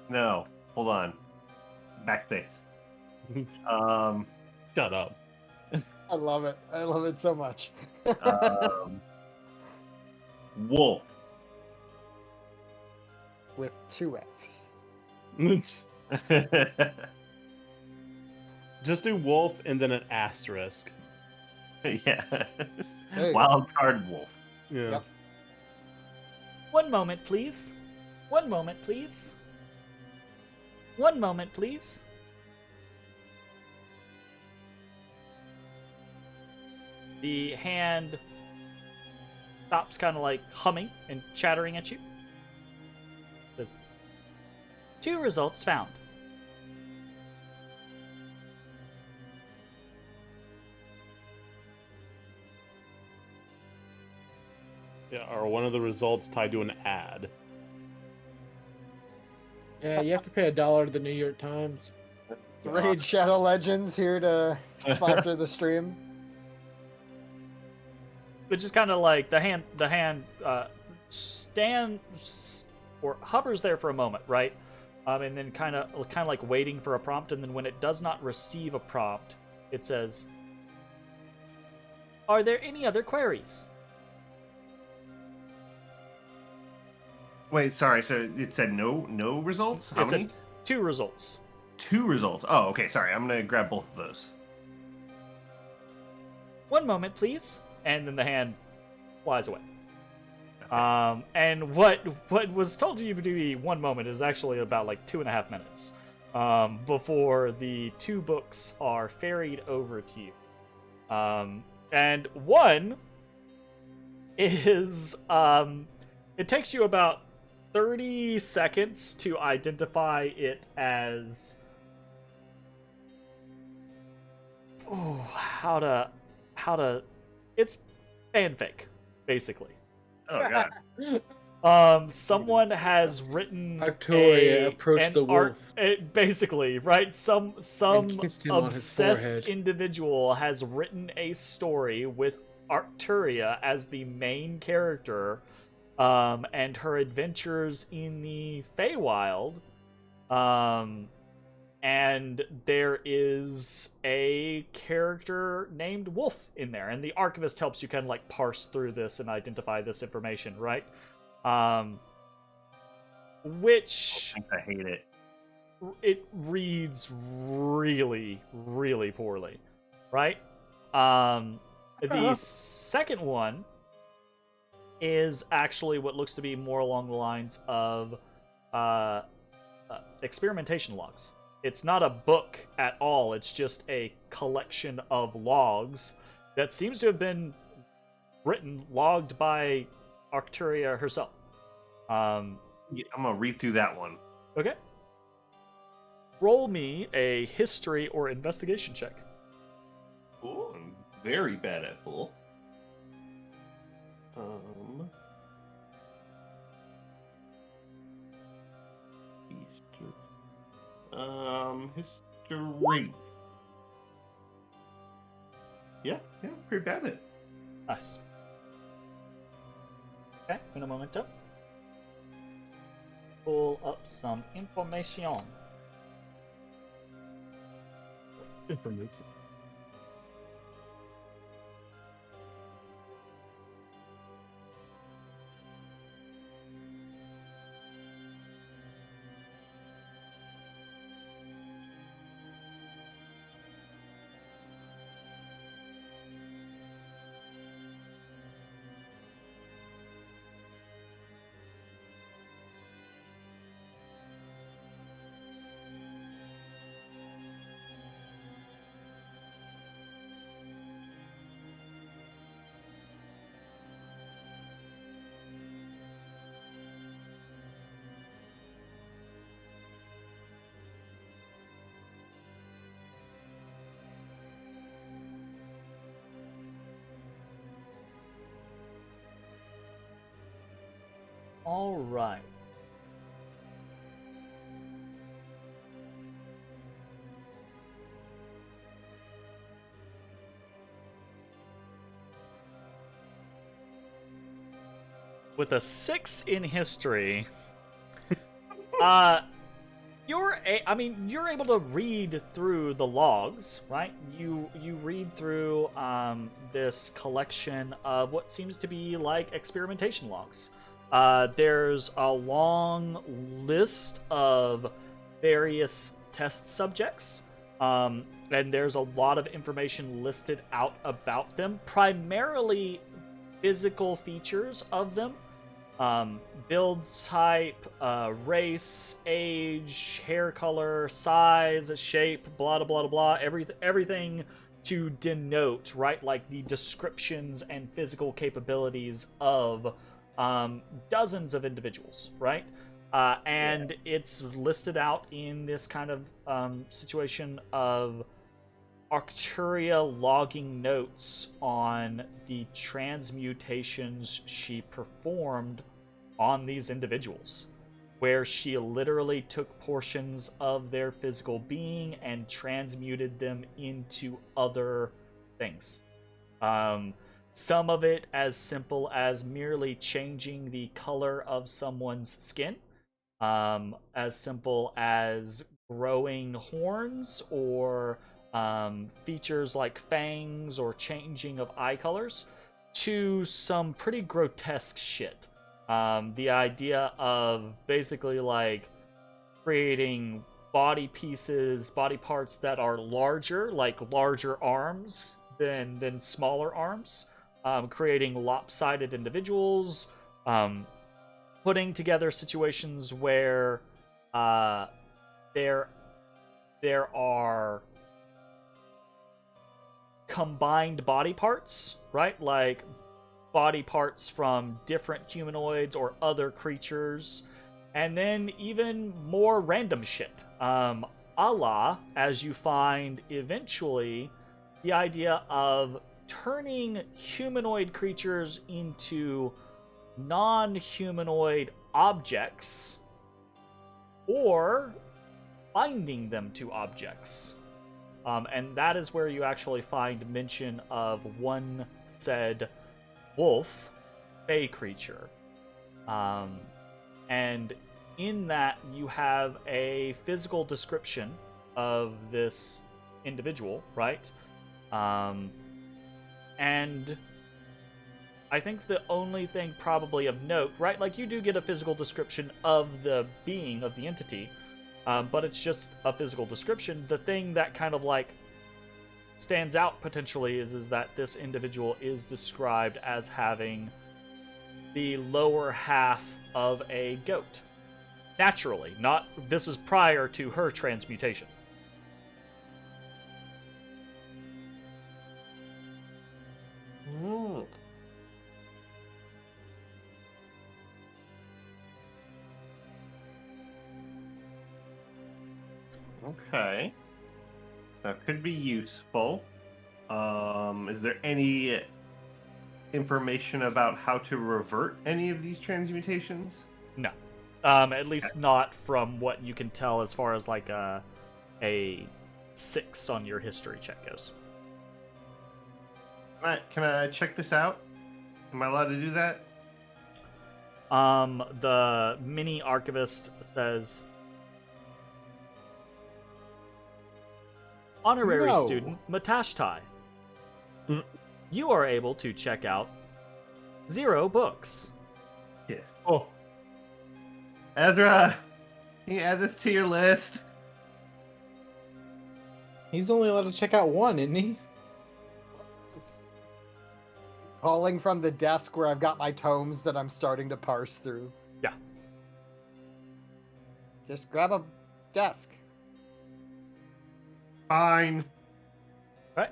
No, hold on. Backface. Shut up. I love it. I love it so much. Wolf. With 2 Fs. Just do wolf and then an asterisk. Yes. There you Wild card wolf. Yeah. Yep. 1 moment, please. 1 moment, please. 1 moment, please. The hand stops kind of like humming and chattering at you. Says, 2 results found. Yeah, are one of the results tied to an ad? Yeah, you have to pay $1 to the New York Times. Raid Shadow Legends here to sponsor the stream. Which is kind of like the hand stands or hovers there for a moment, right? And then kind of like waiting for a prompt, and then when it does not receive a prompt, it says, "Are there any other queries?" Wait, sorry. So it said no results? How many? 2 results. 2 results. Oh, okay. Sorry. I'm going to grab both of those. 1 moment, please. And then the hand flies away. And what was told to you to be 1 moment is actually about like 2.5 minutes before the 2 books are ferried over to you. And one is it takes you about 30 seconds to identify it as how to it's fanfic, basically. Oh, God. Someone has written Arcturia approached the wolf. Basically, right? Some And kissed him on his obsessed forehead. individual has written a story with Arcturia as the main character, and her adventures in the Feywild. And there is a character named Wolf in there, and the Archivist helps you kind of like parse through this and identify this information, right? Which I hate it. it reads really, really poorly, right? The second one is actually what looks to be more along the lines of experimentation logs. It's not a book at all. It's just a collection of logs that seems to have been logged by Arcturia herself. Yeah, I'm gonna read through that one. Okay. Roll me a history or investigation check. Ooh, I'm very bad at bull. History. Yeah, pretty bad at it. Nice. Okay, un momento. Pull up some information. Information. All right. With a 6 in history, you're able to read through the logs, right? You read through this collection of what seems to be like experimentation logs. There's a long list of various test subjects, and there's a lot of information listed out about them, primarily physical features of them. Build type, race, age, hair color, size, shape, blah blah blah blah. Everything to denote, right, like the descriptions and physical capabilities of dozens of individuals, right? And it's listed out in this kind of situation of Arcturia logging notes on the transmutations she performed on these individuals, where she literally took portions of their physical being and transmuted them into other things. Some of it as simple as merely changing the color of someone's skin, as simple as growing horns or features like fangs or changing of eye colors, to some pretty grotesque shit. The idea of basically like creating body pieces, body parts that are larger, like larger arms than smaller arms, creating lopsided individuals, putting together situations where there are combined body parts, right? Like body parts from different humanoids or other creatures, and then even more random shit. A la, as you find eventually, the idea of turning humanoid creatures into non-humanoid objects, or binding them to objects. And that is where you actually find mention of one said wolf, fey creature. And in that you have a physical description of this individual, right? And I think the only thing probably of note, right? Like, you do get a physical description of the being, of the entity, but it's just a physical description. The thing that kind of like stands out potentially is that this individual is described as having the lower half of a goat. Naturally, not this is prior to her transmutation. Hmm. Okay. That could be useful. Is there any information about how to revert any of these transmutations? No. At least not from what you can tell as far as like a 6 on your history check goes. Can I check this out? Am I allowed to do that? The mini archivist says, Honorary No. student Matashtai, Mm. you are able to check out 0 books. Yeah. Oh, Ezra, can you add this to your list? He's only allowed to check out one, isn't he? It's calling from the desk where I've got my tomes that I'm starting to parse through. Yeah. Just grab a desk. Fine. Right.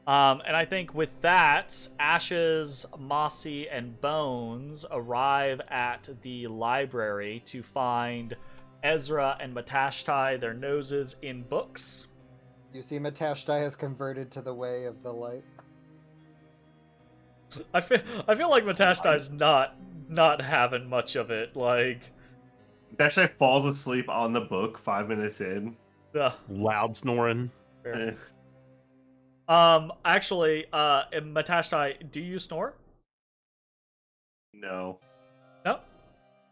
And I think with that, Ashes, Mossy, and Bones arrive at the library to find Ezra and Matashtai, their noses in books. You see, Matashtai has converted to the way of the light. I feel like Matashtai's not having much of it. Like, Actually falls asleep on the book 5 minutes in. loud snoring. fair. Eh, Actually, Matashtai, do you snore? no. No.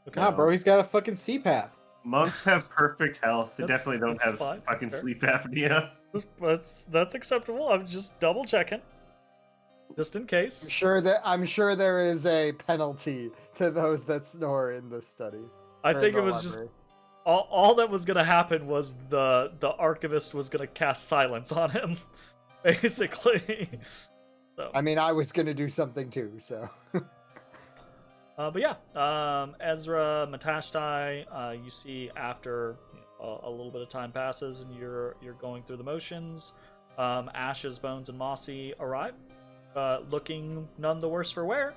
Okay. Nah, bro, he's got a fucking CPAP. Monks have perfect health. They That's- definitely don't that's have fine. That's fucking fair. sleep apnea. That's acceptable. I'm just double checking, just in case. I'm sure there is a penalty to those that snore in this study. I or in think the it was just library. all that was gonna happen was the archivist was gonna cast silence on him, basically. So, I mean, I was gonna do something too, so. but yeah, Ezra, Matashtai, you see after a little bit of time passes and you're going through the motions. Ashes, Bones, and Mossy arrive, looking none the worse for wear.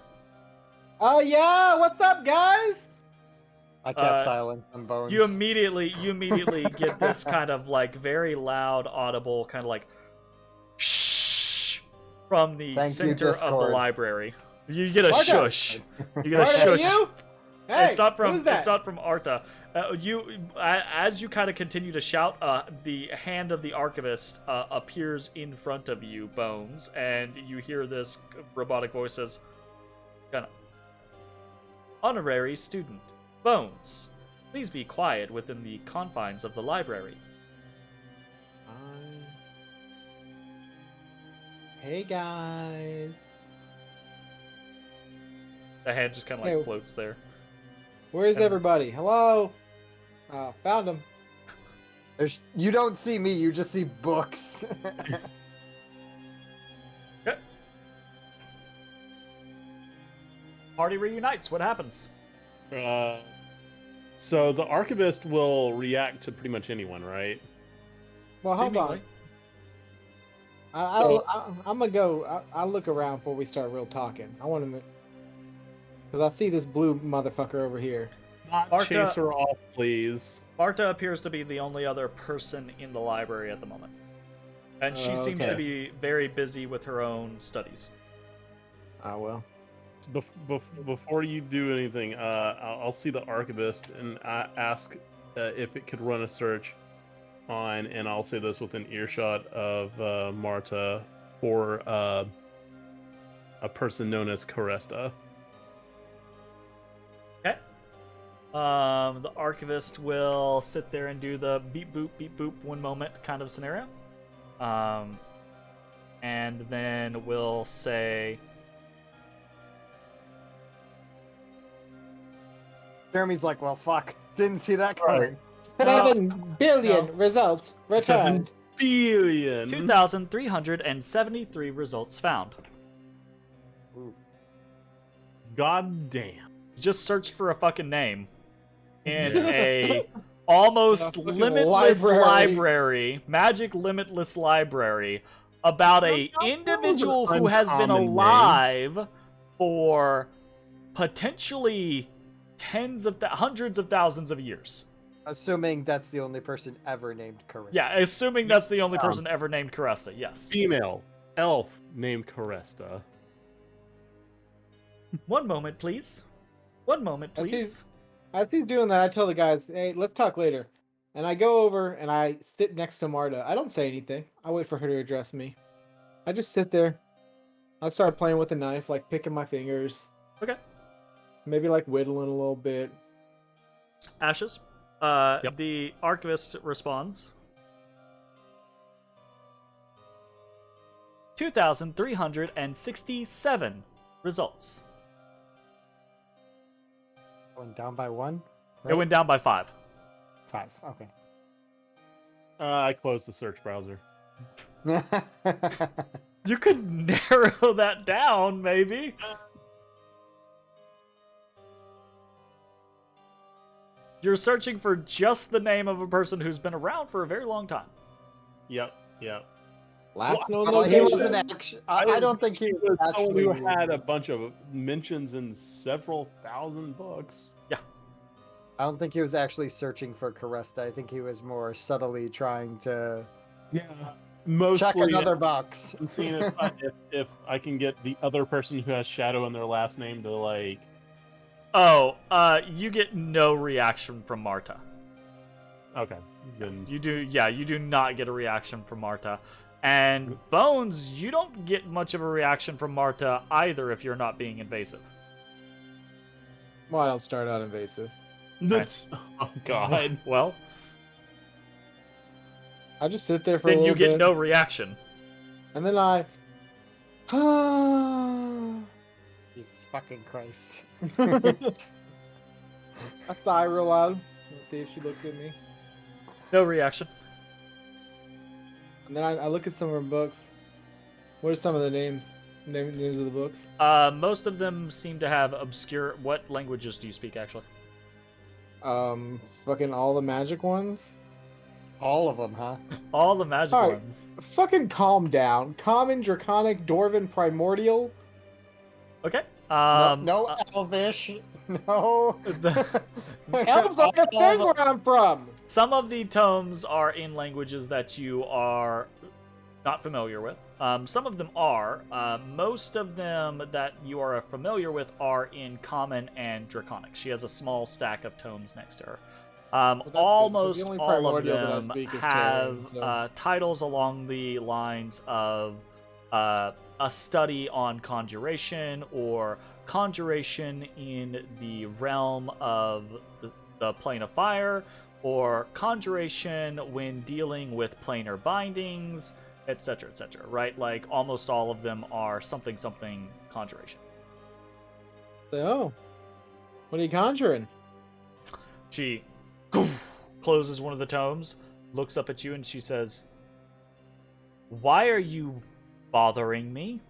Oh yeah, what's up, guys? I cast silence on Bones. You immediately get this kind of like very loud, audible kind of like shh from the Thank you, center of the Discord. library. You get a Arta! shush. You get a Arta, shush. you? Hey, It's not from who's that? it's not from Arta. As you kind of continue to shout, the hand of the archivist appears in front of you, Bones, and you hear this robotic voice says, kind of, honorary student Bones, please be quiet within the confines of the library. Hey guys. The hand just kind of like Hey. floats there. Where's Kinda- everybody? Hello? Found him. You don't see me, you just see books. Okay. Party reunites. What happens? So the archivist will react to pretty much anyone, right? Well, hold on. Seemingly. I'm gonna go. I'll look around before we start real talking. I want to, because I see this blue motherfucker over here. Not Arta- chase her off, please. Marta appears to be the only other person in the library at the moment. And she seems to Okay. be very busy with her own studies. Oh well. Before you do anything, I'll see the archivist and ask if it could run a search on, and I'll say this within earshot of Marta, for a person known as Caresta. Okay. The archivist will sit there and do the beep boop one moment kind of scenario. And then we'll say, Jeremy's like, well, fuck. Didn't see that coming. 7 billion No. results returned. Billion. 2,373 results found. God damn. You just searched for a fucking name in Yeah. a almost In a fucking limitless library. library, magic limitless library, about a That was an individual who has been uncommon name. alive for potentially hundreds of thousands of years. Assuming that's the only person ever named Carissa. Yeah, assuming that's the only person ever named Caresta, yes. Female elf named Caresta. One moment, please. One moment, As please. As he's doing that, I tell the guys, hey, let's talk later. And I go over and I sit next to Marta. I don't say anything. I wait for her to address me. I just sit there. I start playing with the knife, like picking my fingers. Okay. Maybe like whittling a little bit. Ashes. Yep. The archivist responds. 2,367 results. Going down by 1? It went down by 5. 5. Okay. I closed the search browser. You could narrow that down, maybe. You're searching for just the name of a person who's been around for a very long time. Yep. Last known Well, he location. wasn't actually. I don't think he was someone actually. who had a bunch of mentions in several thousand books. I don't think he was actually searching for Caresta. I think he was more subtly trying to Yeah. Mostly. check another box. I'm seeing if I can get the other person who has Shadow in their last name to like. Oh, you get no reaction from Marta. Okay. Then You do not get a reaction from Marta. And Bones, you don't get much of a reaction from Marta either if you're not being invasive. Well, I don't start out invasive. that's. Oh God. Well, I just sit there for a then little you get bit. no reaction. And then I. Jesus fucking Christ. I sigh real loud. Let's see if she looks at me. No reaction. And then I look at some of her books. What are some of the names of the books? Most of them seem to have obscure. What languages do you speak, actually? Fucking all the magic ones. All of them, huh? All the magic All right. ones. Fucking calm down. Common, Draconic, Dwarven, Primordial. Okay. No Elvish. No. Elves aren't a thing where I'm from. Some of the tomes are in languages that you are not familiar with. Some of them are. Most of them that you are familiar with are in Common and Draconic. She has a small stack of tomes next to her. that's good, 'cause Almost the only all of primordial that I them speak is have Terran, so- titles along the lines of a study on conjuration or conjuration in the realm of the plane of fire, or conjuration when dealing with planar bindings, etc., etc., right? Like, almost all of them are something conjuration. So, what are you conjuring? She closes one of the tomes, looks up at you, and she says, "Why are you bothering me?"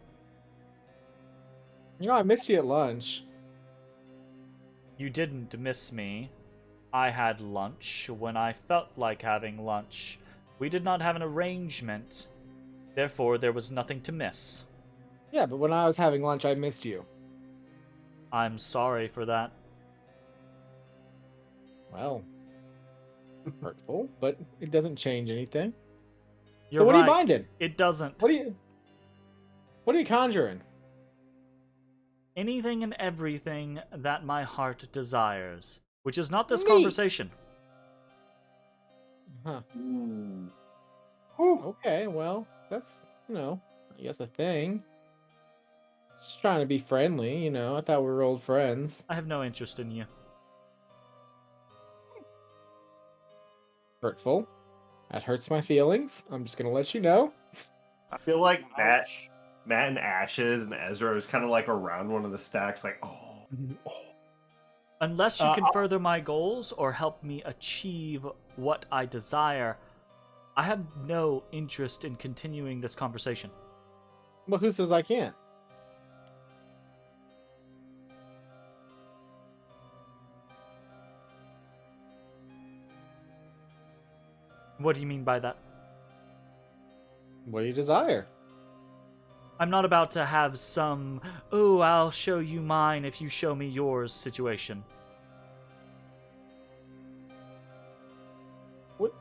You know, I missed you at lunch. "You didn't miss me. I had lunch when I felt like having lunch. We did not have an arrangement. Therefore, there was nothing to miss." Yeah, but when I was having lunch, I missed you. "I'm sorry for that." Well, hurtful, but it doesn't change anything. You're So what are you right. binding? It doesn't. What are you conjuring? Anything and everything that my heart desires. Which is not this Neat. conversation. Huh. Whew. Okay, well, that's, I guess a thing. Just trying to be friendly, I thought we were old friends. I have no interest in you. Hurtful. That hurts my feelings. I'm just gonna let you know. I feel like Matt and Ashes and Ezra is kind of like around one of the stacks, like, oh. Unless you can further my goals or help me achieve what I desire, I have no interest in continuing this conversation. Well, who says I can't? What do you mean by that? What do you desire? I'm not about to have some, oh, I'll show you mine if you show me yours situation. What?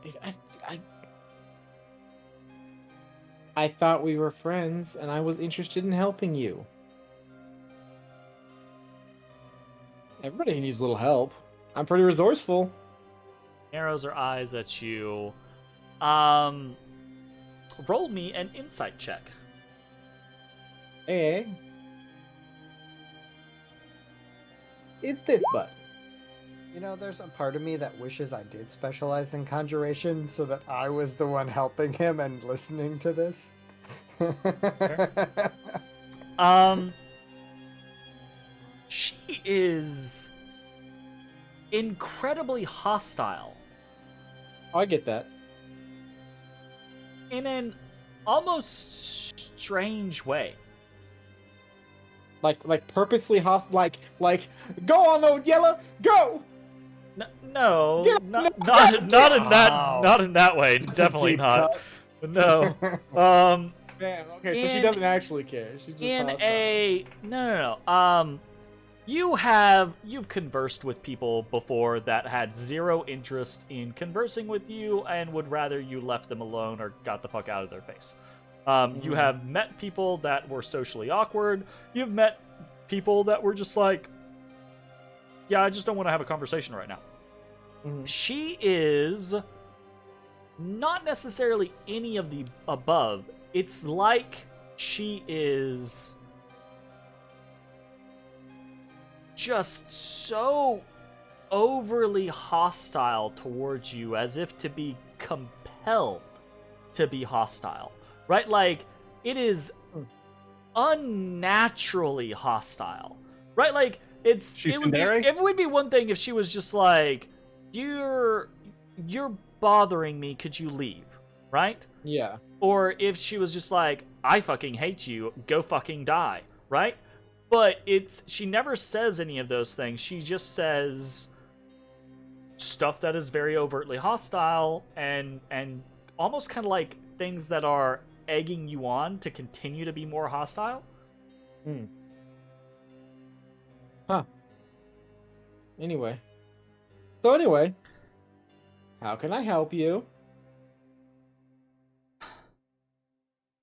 I thought we were friends, and I was interested in helping you. Everybody needs a little help. I'm pretty resourceful. Narrows her eyes at you. Roll me an insight check. Hey. It's this button. You know, there's a part of me that wishes I did specialize in conjuration so that I was the one helping him and listening to this. She is incredibly hostile Oh, I get that. in an almost strange way. Like purposely hostile. Like, go on, old yellow, go! No, Get not up, not get not in that Wow. not in that way. It's a Definitely deep not. cut. No. Damn. Okay, so she In- doesn't actually care. She's just In hostile. a no. You've conversed with people before that had zero interest in conversing with you and would rather you left them alone or got the fuck out of their face. You have met people that were socially awkward. You've met people that were just like, yeah, I just don't want to have a conversation right now. Mhm. She is not necessarily any of the above. It's like she is just so overly hostile towards you, as if to be compelled to be hostile, right? Like, it is unnaturally hostile, right? Like, it would be one thing if she was just like, you're bothering me, could you leave, right? Yeah. Or if she was just like, I fucking hate you, go fucking die, right? But she never says any of those things. She just says stuff that is very overtly hostile and almost kind of like things that are egging you on to continue to be more hostile. Huh. Anyway, how can I help you?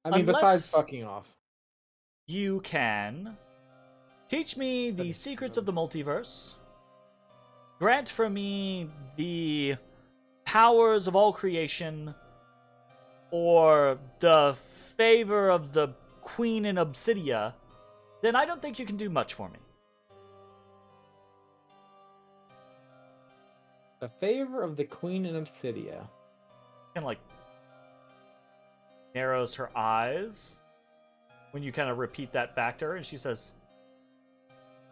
I mean, Unless- besides fucking off. You can teach me the secrets of the multiverse, grant for me the powers of all creation, or the favor of the Queen in Obsidia, then I don't think you can do much for me. The favor of the Queen in Obsidia. Kind of like narrows her eyes when you kind of repeat that back to her, and she says,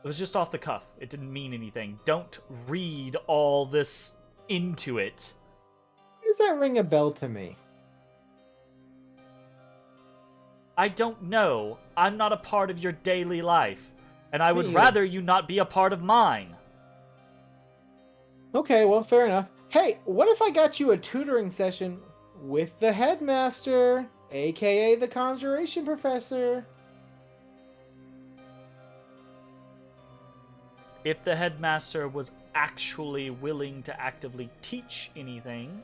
it was just off the cuff. It didn't mean anything. Don't read all this into it. Why does that ring a bell to me? I don't know. I'm not a part of your daily life, and I would either. rather you not be a part of mine. Okay, well, fair enough. Hey, what if I got you a tutoring session with the headmaster, aka the conjuration professor? If the headmaster was actually willing to actively teach anything,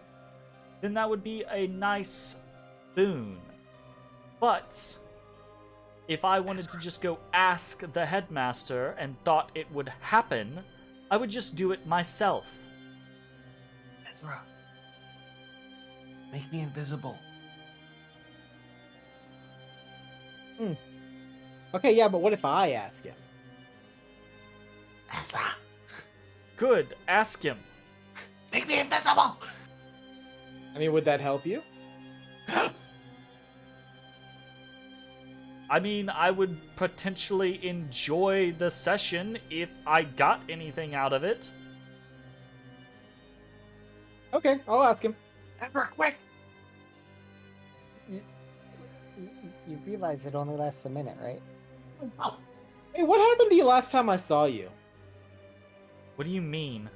then that would be a nice boon. But if I wanted to just go ask the headmaster and thought it would happen, I would just do it myself. Ezra, make me invisible. Okay, yeah, but what if I ask him? Ezra, Good, ask him. make me invisible. I mean, would that help you? I mean, I would potentially enjoy the session if I got anything out of it. Okay, I'll ask him. Ezra, quick! You realize it only lasts a minute, right? Hey, what happened to you last time I saw you? What do you mean?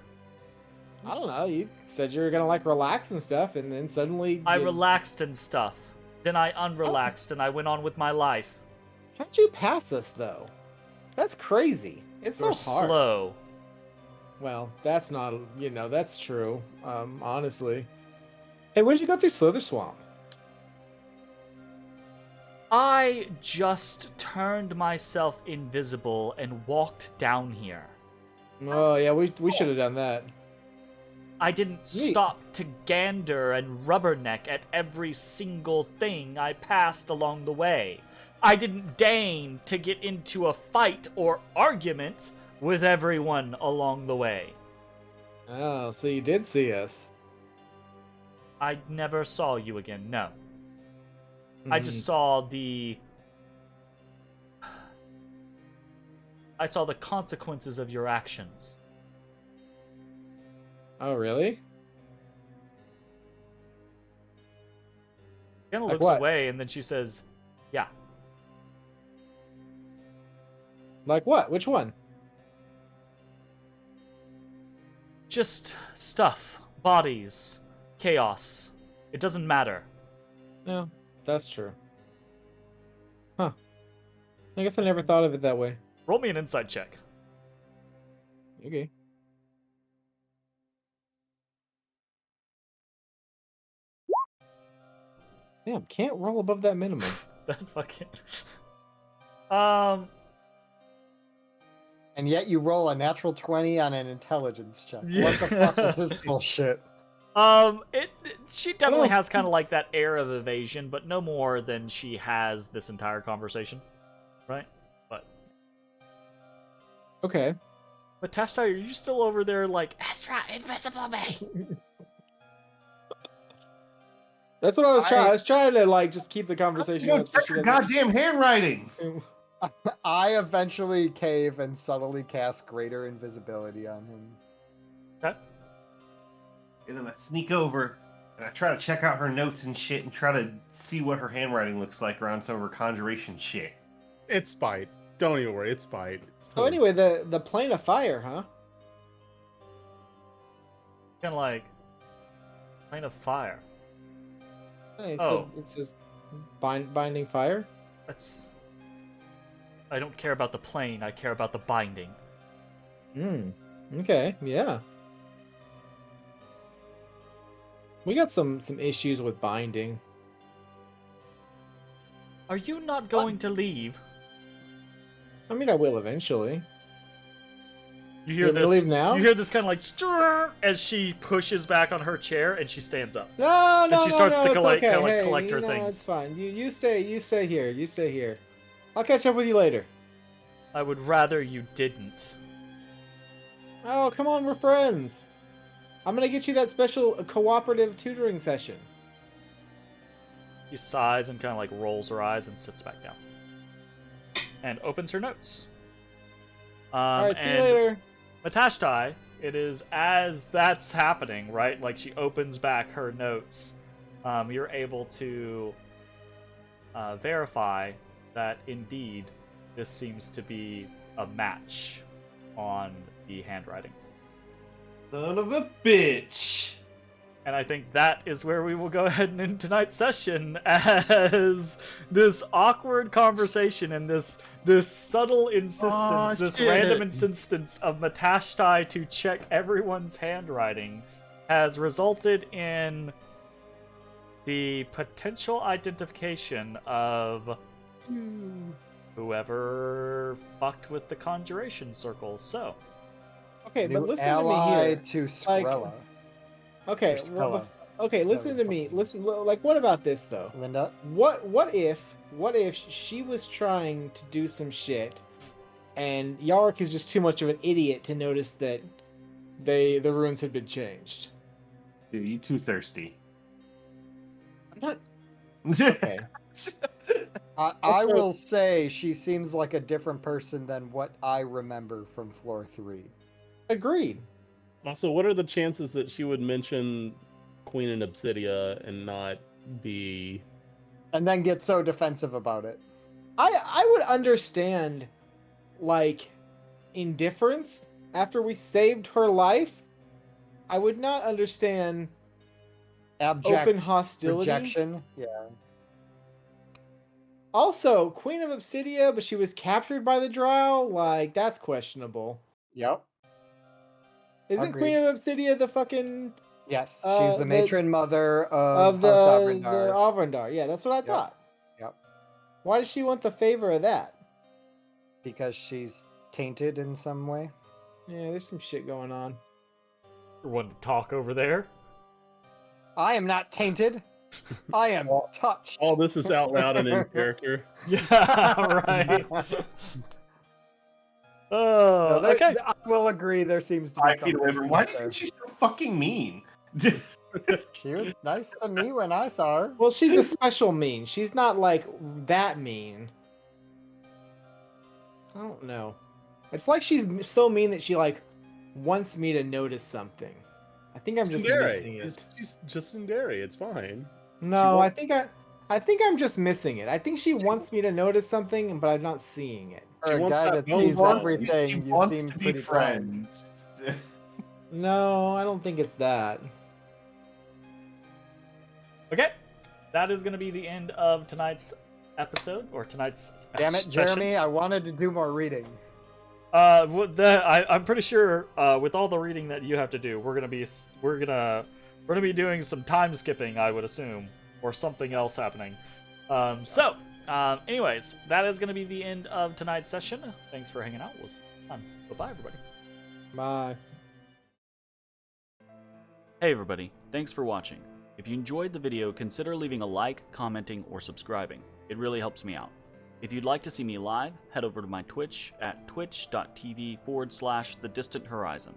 I don't know. You said you were gonna like relax and stuff, and then suddenly I you... relaxed and stuff. Then I unrelaxed and I went on with my life. How'd you pass us though? That's crazy. It's You're so hard. slow. Well, that's not, that's true. Honestly. Hey, where'd you go through Slither Swamp? I just turned myself invisible and walked down here. Oh yeah, we should have done that. I didn't Neat. stop to gander and rubberneck at every single thing I passed along the way. I didn't deign to get into a fight or argument with everyone along the way. Oh, so you did see us. I never saw you again, no. I just saw the consequences of your actions. Oh, really? Jenna Like looks what? away and then she says, yeah. Like what? Which one? Just stuff, bodies, chaos. It doesn't matter. No, that's true. Huh. I guess I never thought of it that way. Roll me an insight check. Okay. Damn, can't roll above that minimum. That fucking... And yet you roll a natural 20 on an intelligence check. What the fuck is this bullshit? She definitely has kind of like that air of evasion, but no more than she has this entire conversation, right? But Okay. Matashtai, are you still over there like, Ezra, invisible me? That's what I was trying. I was trying to like just keep the conversation. You up so check she your doesn't- goddamn handwriting! I eventually cave and subtly cast greater invisibility on him. Okay. And then I sneak over and I try to check out her notes and shit and try to see what her handwriting looks like around some of her conjuration shit. It's spite. Don't even worry. It's spite. It's Oh, anyway, the plane of fire, huh? Kind of like, plane of fire. Hey, Oh. so it says binding fire. That's... I don't care about the plane, I care about the binding. Okay, yeah. We got some issues with binding. Are you not going to leave? I mean, I will eventually. You hear want me to this? leave now? You hear this kind of like stir as she pushes back on her chair and she stands up. No, she starts to it's collect- okay. collect- Hey, collect her no, things. It's fine. You stay here. You stay here. I'll catch up with you later. I would rather you didn't. Oh, come on, we're friends. I'm gonna get you that special cooperative tutoring session. She sighs and kind of like rolls her eyes and sits back down. And opens her notes. All right, see you and later. Matashtai, it is as that's happening, right? Like she opens back her notes. You're able to verify that indeed this seems to be a match on the handwriting. Son of a bitch! And I think that is where we will go ahead and end tonight's session, as this awkward conversation and this subtle insistence, this shit. random insistence of Matashtai to check everyone's handwriting has resulted in the potential identification of whoever fucked with the conjuration circles. So, Okay, but New listen to me ally here. to Skrilla. Okay, Or Skrilla. okay, listen to me. Listen, like, what about this though? Linda? What if she was trying to do some shit, and Yark is just too much of an idiot to notice that the runes had been changed? Dude, you too thirsty. I'm not. Okay. I Also- will say she seems like a different person than what I remember from floor 3. Agreed. Also, what are the chances that she would mention Queen and Obsidia and not be... And then get so defensive about it. I would understand, like, indifference after we saved her life. I would not understand Abject open hostility. rejection. Yeah. Also, Queen of Obsidia, but she was captured by the Drow. Like, that's questionable. Yep. Isn't Agreed. Queen of Obsidia the fucking Yes. She's the the matron mother of the House the Avrindar. Avrindar? Yeah, that's what I thought. Yep. Why does she want the favor of that? Because she's tainted in some way. Yeah, there's some shit going on. One to talk over there. I am not tainted. I am touched. All this is out loud and in character. Yeah, right. Oh, No, there- okay. I will agree. There seems to be 5 feet some away from. Why do you instance think she's so fucking mean? there. She was nice to me when I saw her. Well, she's a special mean. She's not like that mean. I don't know. It's like she's so mean that she like wants me to notice something. I think I'm just missing it. She's just Tsundere. It's fine. No, wants- I think I'm just missing it. I think she wants me to notice something, but I'm not seeing it. For She a wants guy that that one sees bond. everything, She you wants seem to be pretty kind. friends. No, I don't think it's that. Okay. That is going to be the end of tonight's episode, or tonight's Damn it, session. Jeremy! I wanted to do more reading. I'm pretty sure with all the reading that you have to do, we're gonna be doing some time skipping, I would assume, or something else happening. Anyways, that is gonna be the end of tonight's session. Thanks for hanging out. We'll see you next time. Bye-bye, everybody. Bye. Hey everybody, thanks for watching. If you enjoyed the video, consider leaving a like, commenting, or subscribing. It really helps me out. If you'd like to see me live, head over to my Twitch at twitch.tv/thedistanthorizon.